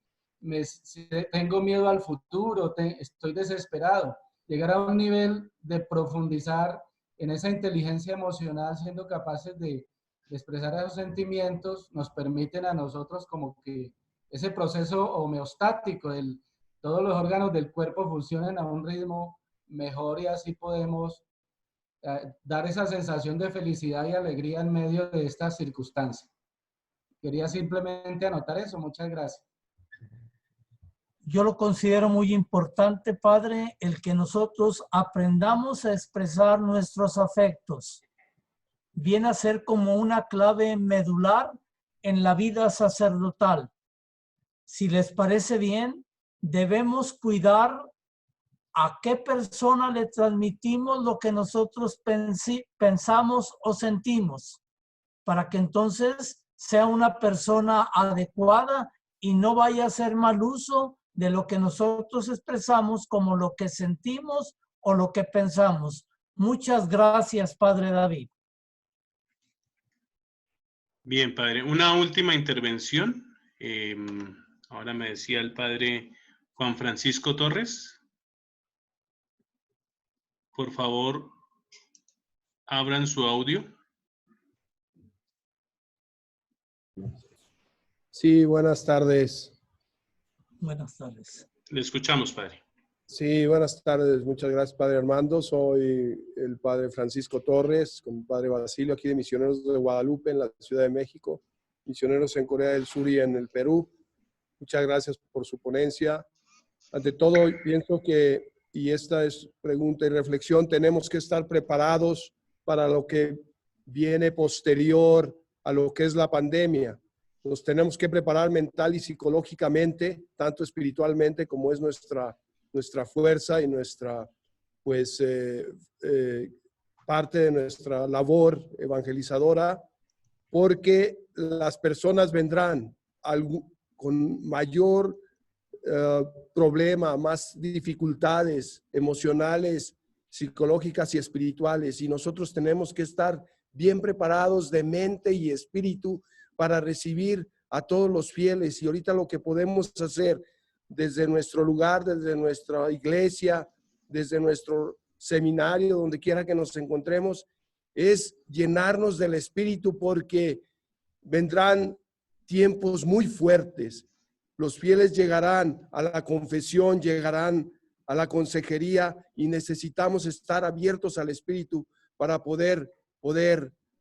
tengo miedo al futuro, estoy desesperado. Llegar a un nivel de profundizar en esa inteligencia emocional, siendo capaces de expresar esos sentimientos, nos permiten a nosotros como que ese proceso homeostático, todos los órganos del cuerpo funcionen a un ritmo mejor, y así podemos dar esa sensación de felicidad y alegría en medio de estas circunstancias. Quería simplemente anotar eso. Muchas gracias. Yo lo considero muy importante, Padre, el que nosotros aprendamos a expresar nuestros afectos. Viene a ser como una clave medular en la vida sacerdotal. Si les parece bien, debemos cuidar a qué persona le transmitimos lo que nosotros pensamos o sentimos, para que entonces sea una persona adecuada y no vaya a hacer mal uso de lo que nosotros expresamos como lo que sentimos o lo que pensamos. Muchas gracias, Padre David. Bien, Padre. Una última intervención. Ahora me decía el Padre Juan Francisco Torres. Por favor, abran su audio. Sí, buenas tardes. Buenas tardes. Le escuchamos, Padre. Sí, buenas tardes. Muchas gracias, Padre Armando. Soy el Padre Francisco Torres, con el Padre Basilio, aquí de Misioneros de Guadalupe, en la Ciudad de México. Misioneros en Corea del Sur y en el Perú. Muchas gracias por su ponencia. Ante todo, pienso que, y esta es pregunta y reflexión, tenemos que estar preparados para lo que viene posterior a lo que es la pandemia. Nos tenemos que preparar mental y psicológicamente, tanto espiritualmente como es nuestra fuerza y nuestra, pues, parte de nuestra labor evangelizadora, porque las personas vendrán con mayor problema, más dificultades emocionales, psicológicas y espirituales, y nosotros tenemos que estar bien preparados de mente y espíritu para recibir a todos los fieles. Y ahorita lo que podemos hacer desde nuestro lugar, desde nuestra iglesia, desde nuestro seminario, donde quiera que nos encontremos, es llenarnos del Espíritu, porque vendrán tiempos muy fuertes. Los fieles llegarán a la confesión, llegarán a la consejería, y necesitamos estar abiertos al Espíritu para poder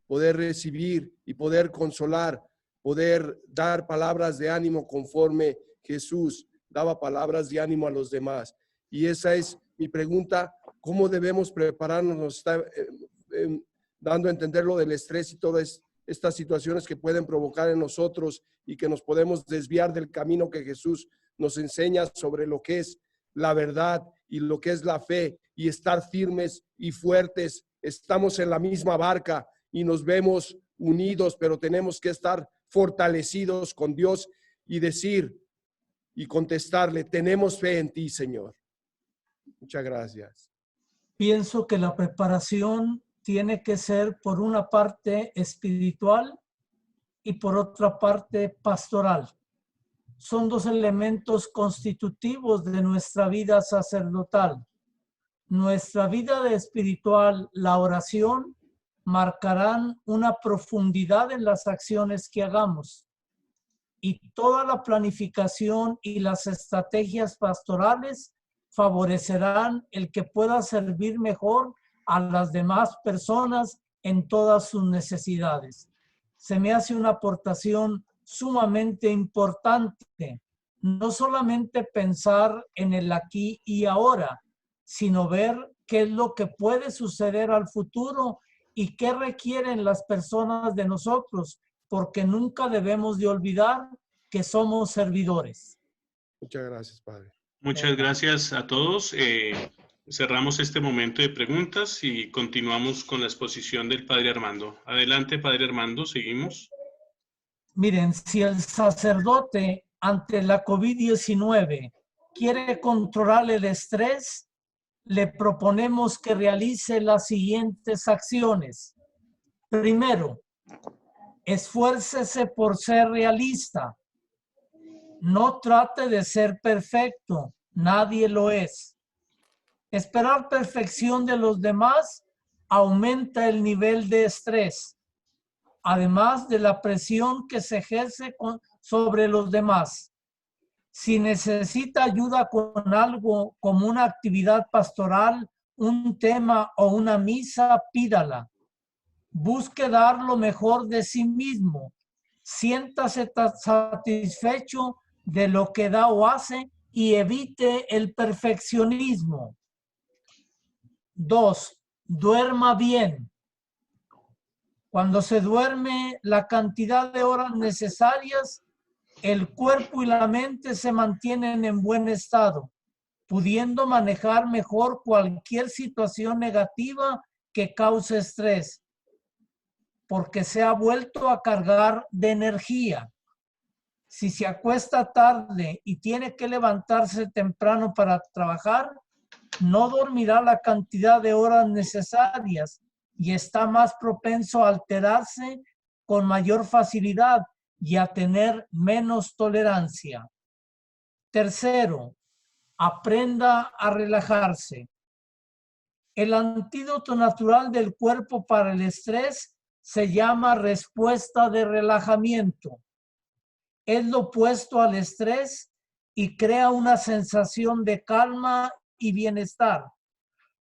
recibir y poder consolar, poder dar palabras de ánimo conforme Jesús daba palabras de ánimo a los demás. Y esa es mi pregunta: ¿cómo debemos prepararnos? Nos está dando a entender lo del estrés y todas estas situaciones que pueden provocar en nosotros, y que nos podemos desviar del camino que Jesús nos enseña sobre lo que es la verdad y lo que es la fe, y estar firmes y fuertes. Estamos en la misma barca y nos vemos unidos, pero tenemos que estar fortalecidos con Dios y decir: y contestarle, tenemos fe en ti, Señor. Muchas gracias. Pienso que la preparación tiene que ser por una parte espiritual y por otra parte pastoral. Son dos elementos constitutivos de nuestra vida sacerdotal. Nuestra vida de espiritual, la oración, marcarán una profundidad en las acciones que hagamos. Y toda la planificación y las estrategias pastorales favorecerán el que pueda servir mejor a las demás personas en todas sus necesidades. Se me hace una aportación sumamente importante, no solamente pensar en el aquí y ahora, sino ver qué es lo que puede suceder al futuro y qué requieren las personas de nosotros, porque nunca debemos de olvidar que somos servidores. Muchas gracias, Padre. Muchas gracias a todos. Cerramos este momento de preguntas y continuamos con la exposición del Padre Armando. Adelante, Padre Armando, seguimos. Miren, si el sacerdote ante la COVID-19 quiere controlar el estrés, le proponemos que realice las siguientes acciones. Primero, esfuércese por ser realista. No trate de ser perfecto, nadie lo es. Esperar perfección de los demás aumenta el nivel de estrés, además de la presión que se ejerce sobre los demás. Si necesita ayuda con algo como una actividad pastoral, un tema o una misa, pídala. Busque dar lo mejor de sí mismo. Siéntase satisfecho de lo que da o hace y evite el perfeccionismo. 2. Duerma bien. Cuando se duerme la cantidad de horas necesarias, el cuerpo y la mente se mantienen en buen estado, pudiendo manejar mejor cualquier situación negativa que cause estrés, porque se ha vuelto a cargar de energía. Si se acuesta tarde y tiene que levantarse temprano para trabajar, no dormirá la cantidad de horas necesarias y está más propenso a alterarse con mayor facilidad y a tener menos tolerancia. Tercero, aprenda a relajarse. El antídoto natural del cuerpo para el estrés se llama respuesta de relajamiento. Es lo opuesto al estrés y crea una sensación de calma y bienestar.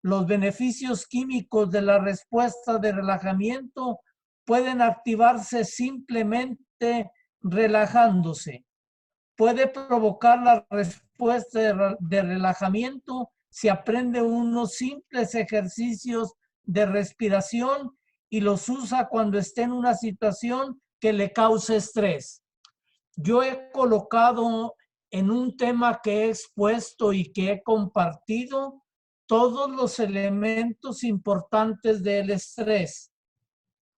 Los beneficios químicos de la respuesta de relajamiento pueden activarse simplemente relajándose. Puede provocar la respuesta de relajamiento si aprende unos simples ejercicios de respiración y los usa cuando esté en una situación que le cause estrés. Yo he colocado en un tema que he expuesto y que he compartido todos los elementos importantes del estrés.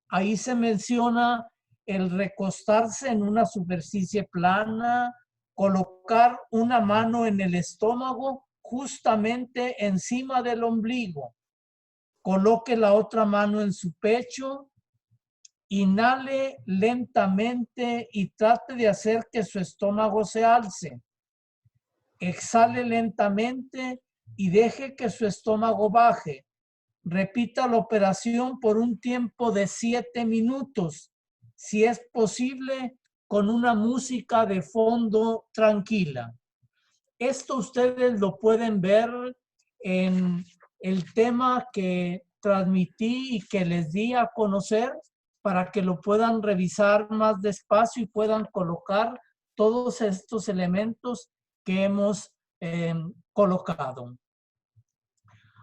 Ahí se menciona el recostarse en una superficie plana, colocar una mano en el estómago justamente encima del ombligo. Coloque la otra mano en su pecho, inhale lentamente y trate de hacer que su estómago se alce. Exhale lentamente y deje que su estómago baje. Repita la operación por un tiempo de 7 minutos, si es posible, con una música de fondo tranquila. Esto ustedes lo pueden ver en el tema que transmití y que les di a conocer para que lo puedan revisar más despacio y puedan colocar todos estos elementos que hemos colocado.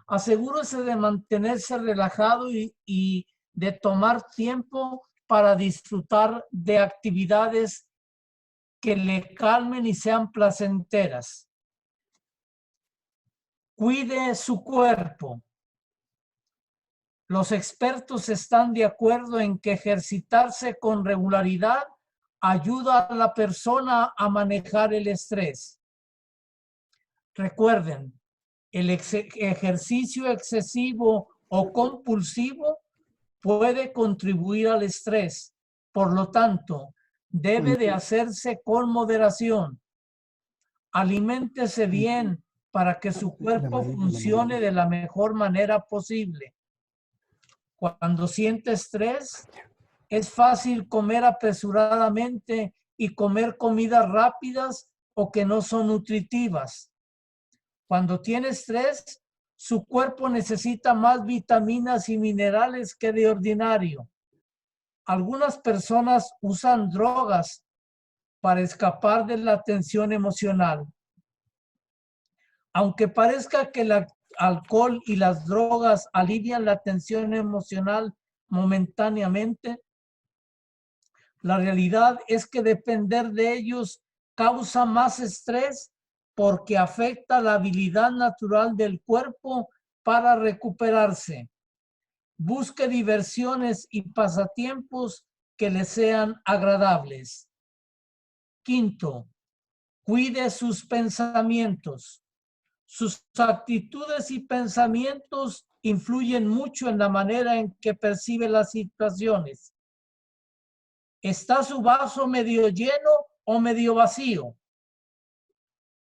Asegúrese de mantenerse relajado y de tomar tiempo para disfrutar de actividades que le calmen y sean placenteras. Cuide su cuerpo. Los expertos están de acuerdo en que ejercitarse con regularidad ayuda a la persona a manejar el estrés. Recuerden, el ejercicio excesivo o compulsivo puede contribuir al estrés. Por lo tanto, debe de hacerse con moderación. Aliméntese bien para que su cuerpo funcione de la mejor manera posible. Cuando siente estrés, es fácil comer apresuradamente y comer comidas rápidas o que no son nutritivas. Cuando tiene estrés, su cuerpo necesita más vitaminas y minerales que de ordinario. Algunas personas usan drogas para escapar de la tensión emocional. Aunque parezca que el alcohol y las drogas alivian la tensión emocional momentáneamente, la realidad es que depender de ellos causa más estrés porque afecta la habilidad natural del cuerpo para recuperarse. Busque diversiones y pasatiempos que le sean agradables. Quinto, cuide sus pensamientos. Sus actitudes y pensamientos influyen mucho en la manera en que percibe las situaciones. ¿Está su vaso medio lleno o medio vacío?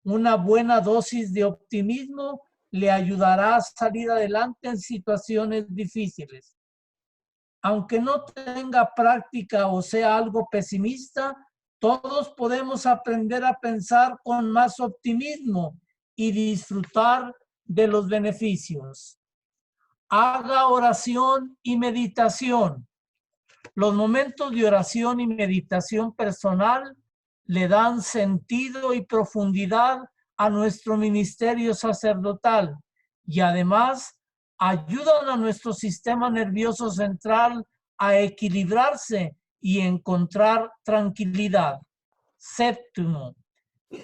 Una buena dosis de optimismo le ayudará a salir adelante en situaciones difíciles. Aunque no tenga práctica o sea algo pesimista, todos podemos aprender a pensar con más optimismo y disfrutar de los beneficios. Haga oración y meditación. Los momentos de oración y meditación personal le dan sentido y profundidad a nuestro ministerio sacerdotal y además ayudan a nuestro sistema nervioso central a equilibrarse y encontrar tranquilidad. Séptimo,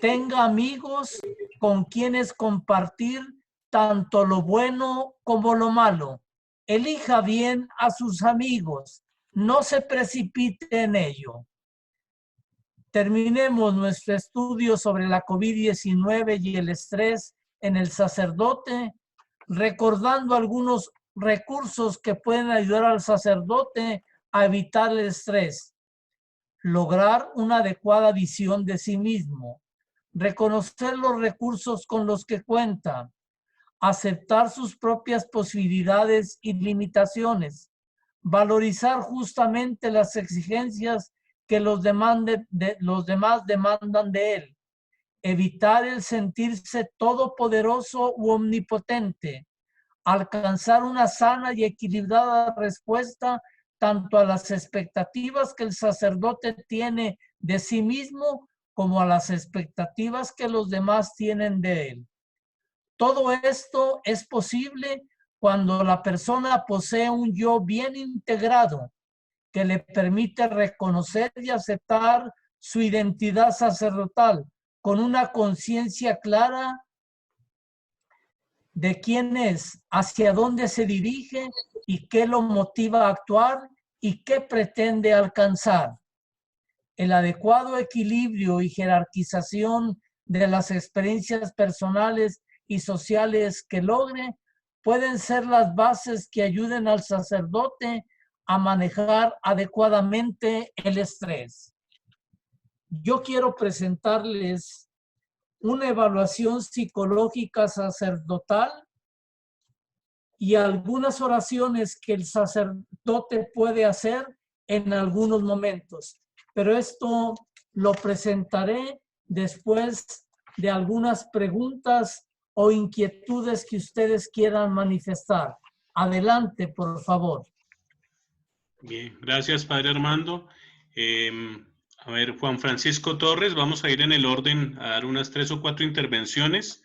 tenga amigos con quienes compartir tanto lo bueno como lo malo. Elija bien a sus amigos. No se precipite en ello. Terminemos nuestro estudio sobre la COVID-19 y el estrés en el sacerdote, recordando algunos recursos que pueden ayudar al sacerdote a evitar el estrés. Lograr una adecuada visión de sí mismo. Reconocer los recursos con los que cuenta. Aceptar sus propias posibilidades y limitaciones. Valorizar justamente las exigencias que los demás demandan de él. Evitar el sentirse todopoderoso u omnipotente. Alcanzar una sana y equilibrada respuesta tanto a las expectativas que el sacerdote tiene de sí mismo como a las expectativas que los demás tienen de él. Todo esto es posible cuando la persona posee un yo bien integrado que le permite reconocer y aceptar su identidad sacerdotal con una conciencia clara de quién es, hacia dónde se dirige y qué lo motiva a actuar y qué pretende alcanzar. El adecuado equilibrio y jerarquización de las experiencias personales y sociales que logre pueden ser las bases que ayuden al sacerdote a manejar adecuadamente el estrés. Yo quiero presentarles una evaluación psicológica sacerdotal y algunas oraciones que el sacerdote puede hacer en algunos momentos. Pero esto lo presentaré después de algunas preguntas o inquietudes que ustedes quieran manifestar. Adelante, por favor. Bien, gracias, Padre Armando. A ver, Juan Francisco Torres, vamos a ir en el orden a dar unas 3 o 4 intervenciones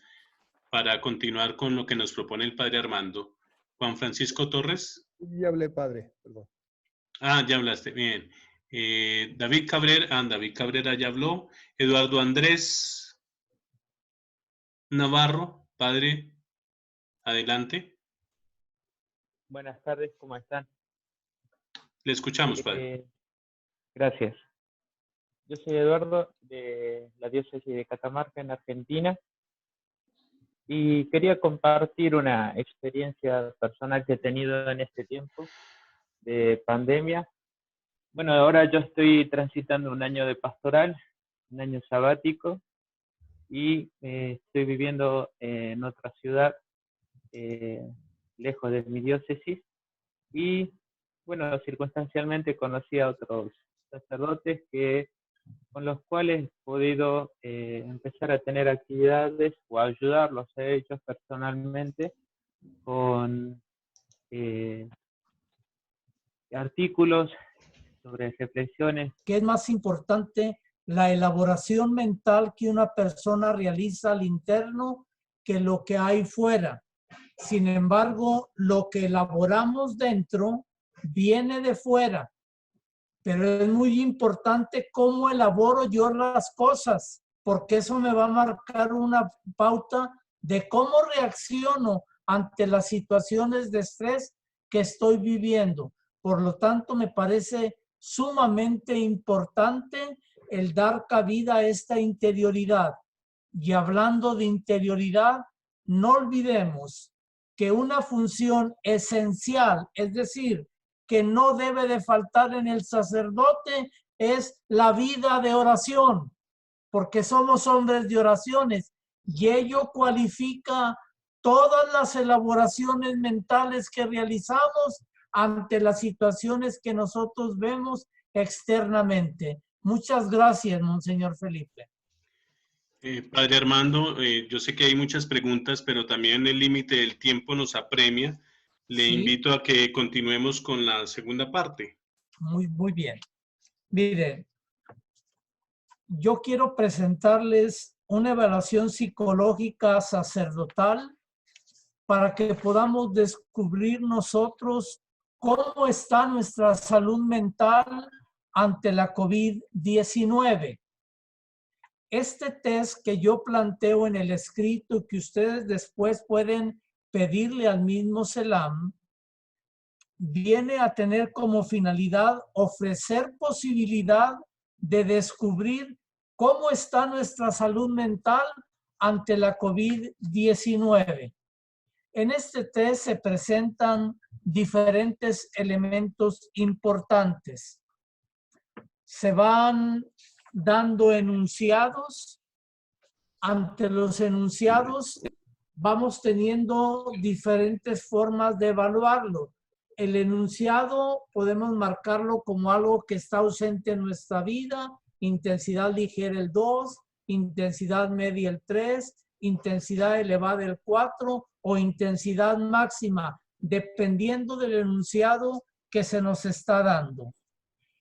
para continuar con lo que nos propone el Padre Armando. Juan Francisco Torres. Ya hablé, padre, perdón. Ah, ya hablaste, bien. David Cabrera ya habló. Eduardo Andrés Navarro, padre, adelante. Buenas tardes, ¿cómo están? Le escuchamos, padre. Gracias. Yo soy Eduardo de la diócesis de Catamarca en Argentina y quería compartir una experiencia personal que he tenido en este tiempo de pandemia. Bueno, ahora yo estoy transitando un año de pastoral, un año sabático, y estoy viviendo en otra ciudad, lejos de mi diócesis, y bueno, circunstancialmente conocí a otros sacerdotes con los cuales he podido empezar a tener actividades o ayudarlos a ellos personalmente con artículos sobre reflexiones. ¿Qué es más importante? La elaboración mental que una persona realiza al interno que lo que hay fuera. Sin embargo, lo que elaboramos dentro viene de fuera. Pero es muy importante cómo elaboro yo las cosas, porque eso me va a marcar una pauta de cómo reacciono ante las situaciones de estrés que estoy viviendo. Por lo tanto, me parece sumamente importante el dar cabida a esta interioridad. Y hablando de interioridad, no olvidemos que una función esencial, es decir, que no debe de faltar en el sacerdote, es la vida de oración, porque somos hombres de oraciones y ello cualifica todas las elaboraciones mentales que realizamos ante las situaciones que nosotros vemos externamente. Muchas gracias, Monseñor Felipe. Padre Armando, yo sé que hay muchas preguntas, pero también el límite del tiempo nos apremia. Le invito a que continuemos con la segunda parte. Muy bien. Miren, yo quiero presentarles una evaluación psicológica sacerdotal para que podamos descubrir nosotros cómo está nuestra salud mental ante la COVID-19. Este test que yo planteo en el escrito, que ustedes después pueden pedirle al mismo CELAM, viene a tener como finalidad ofrecer posibilidad de descubrir cómo está nuestra salud mental ante la COVID-19. En este test se presentan diferentes elementos importantes. Se van dando enunciados. Ante los enunciados vamos teniendo diferentes formas de evaluarlo. El enunciado podemos marcarlo como algo que está ausente en nuestra vida, intensidad ligera el 2, intensidad media el 3, intensidad elevada el 4 o intensidad máxima, dependiendo del enunciado que se nos está dando.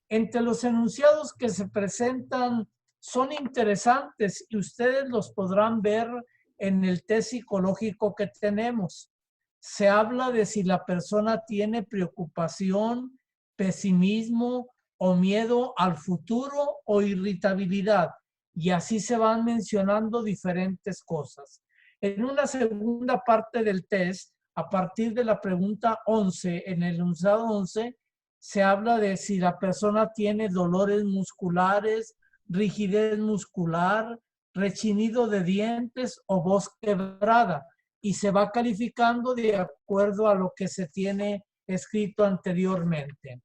Entre los enunciados que se presentan son interesantes y ustedes los podrán ver en el test psicológico que tenemos. Se habla de si la persona tiene preocupación, pesimismo o miedo al futuro o irritabilidad. Y así se van mencionando diferentes cosas. En una segunda parte del test, a partir de la pregunta 11, en el enunciado 11, se habla de si la persona tiene dolores musculares, rigidez muscular, rechinido de dientes o voz quebrada. Y se va calificando de acuerdo a lo que se tiene escrito anteriormente.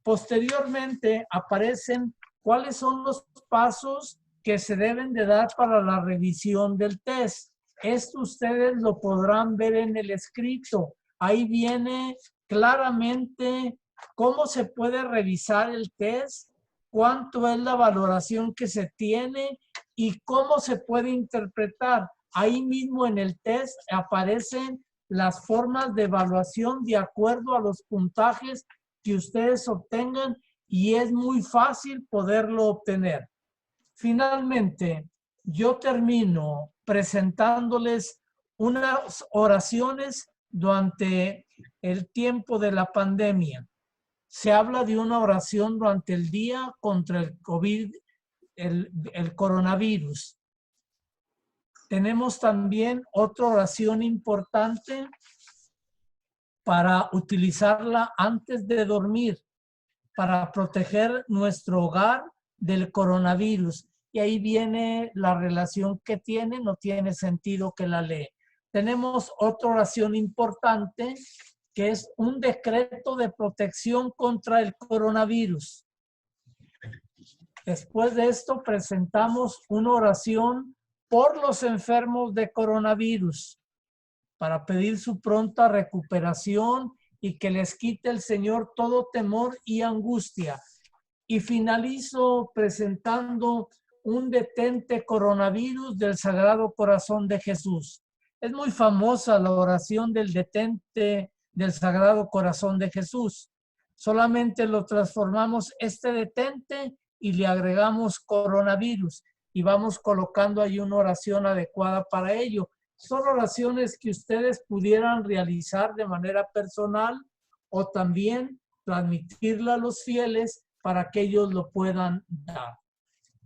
Posteriormente aparecen cuáles son los pasos que se deben de dar para la revisión del test. Esto ustedes lo podrán ver en el escrito. Ahí viene claramente cómo se puede revisar el test, cuánto es la valoración que se tiene y cómo se puede interpretar. Ahí mismo en el test aparecen las formas de evaluación de acuerdo a los puntajes que ustedes obtengan y es muy fácil poderlo obtener. Finalmente, yo termino presentándoles unas oraciones durante el tiempo de la pandemia. Se habla de una oración durante el día contra el COVID, el coronavirus. Tenemos también otra oración importante para utilizarla antes de dormir, para proteger nuestro hogar del coronavirus. Y ahí viene la relación que tiene, no tiene sentido que la lee. Tenemos otra oración importante, que es un decreto de protección contra el coronavirus. Después de esto presentamos una oración por los enfermos de coronavirus para pedir su pronta recuperación y que les quite el Señor todo temor y angustia. Y finalizo presentando un detente coronavirus del Sagrado Corazón de Jesús. Es muy famosa la oración del detente del Sagrado Corazón de Jesús. Solamente lo transformamos este detente y le agregamos coronavirus y vamos colocando ahí una oración adecuada para ello. Son oraciones que ustedes pudieran realizar de manera personal o también transmitirla a los fieles para que ellos lo puedan dar.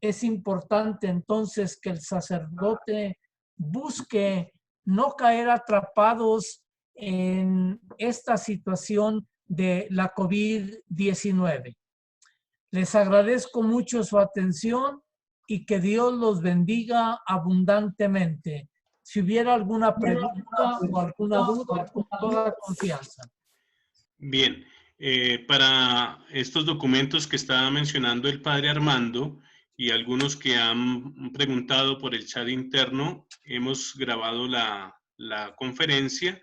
Es importante entonces que el sacerdote busque no caer atrapados en esta situación de la COVID-19. Les agradezco mucho su atención y que Dios los bendiga abundantemente. Si hubiera alguna pregunta o alguna duda, con toda confianza. Bien, para estos documentos que estaba mencionando el padre Armando y algunos que han preguntado por el chat interno, hemos grabado la conferencia,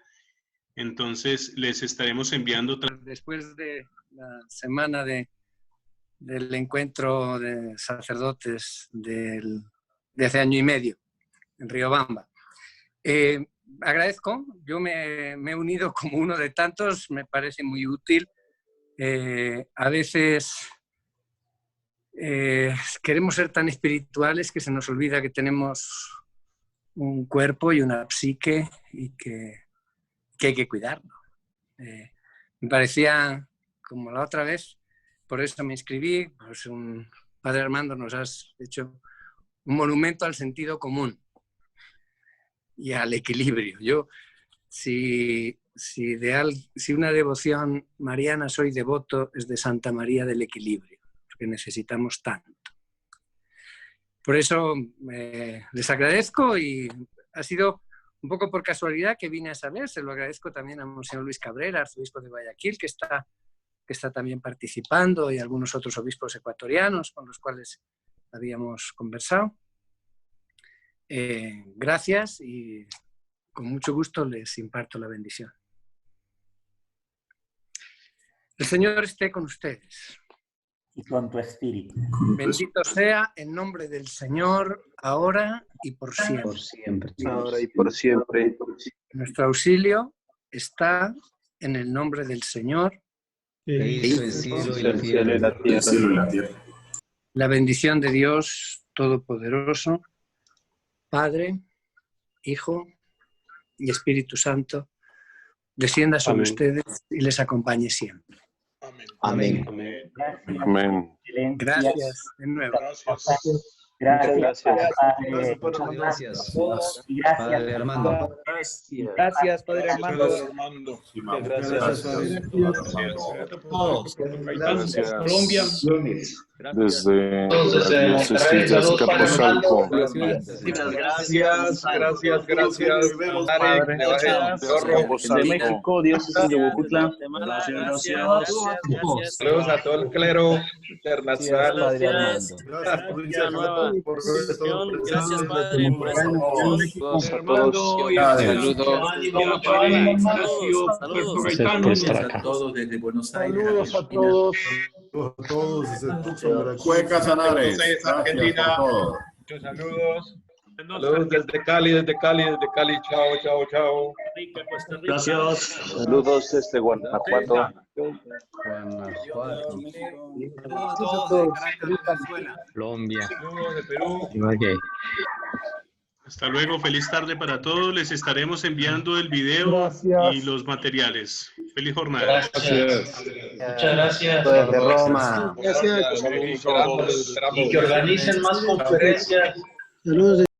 entonces les estaremos enviando. Después de la semana del encuentro de sacerdotes de hace año y medio en Riobamba. Agradezco, yo me he unido como uno de tantos, me parece muy útil. A veces queremos ser tan espirituales que se nos olvida que tenemos un cuerpo y una psique y que hay que cuidarlo. Me parecía, como la otra vez, por eso me inscribí, pues Padre Armando, nos has hecho un monumento al sentido común y al equilibrio. Yo, si una devoción mariana soy devoto, es de Santa María del Equilibrio, porque necesitamos tanto. Por eso les agradezco y ha sido un poco por casualidad que vine a saber. Se lo agradezco también a Monseñor Luis Cabrera, arzobispo de Guayaquil, que está también participando, y algunos otros obispos ecuatorianos con los cuales habíamos conversado. Gracias y con mucho gusto les imparto la bendición. El Señor esté con ustedes. Y con tu espíritu. Bendito sea el nombre del Señor, ahora y por siempre. Por siempre. Ahora y por siempre. Nuestro auxilio está en el nombre del Señor. Que hizo el cielo y la tierra. La bendición de Dios Todopoderoso, Padre, Hijo y Espíritu Santo, descienda sobre ustedes y les acompañe siempre. Amén. Amén. Gracias de nuevo. Gracias. Gracias. Padre Armando. Gracias, Padre Armando. Gracias. Colombia. Desde Azcapotzalco. Gracias. De México, diócesis de Huejutla. Saludos a todo el clero internacional. Gracias, Padre, por esa todos desde Buenos Aires. Saludos a todos. Cueca Sanares. Argentina. Saludos desde Cali. Chao. Gracias. Saludos desde Guanajuato. Colombia. Saludos de Perú. Okay. Hasta luego, feliz tarde para todos. Les estaremos enviando el video y los materiales. Feliz jornada. Gracias. Muchas gracias. Desde Roma. Gracias. Esperamos. Y que organicen más conferencias. Saludos.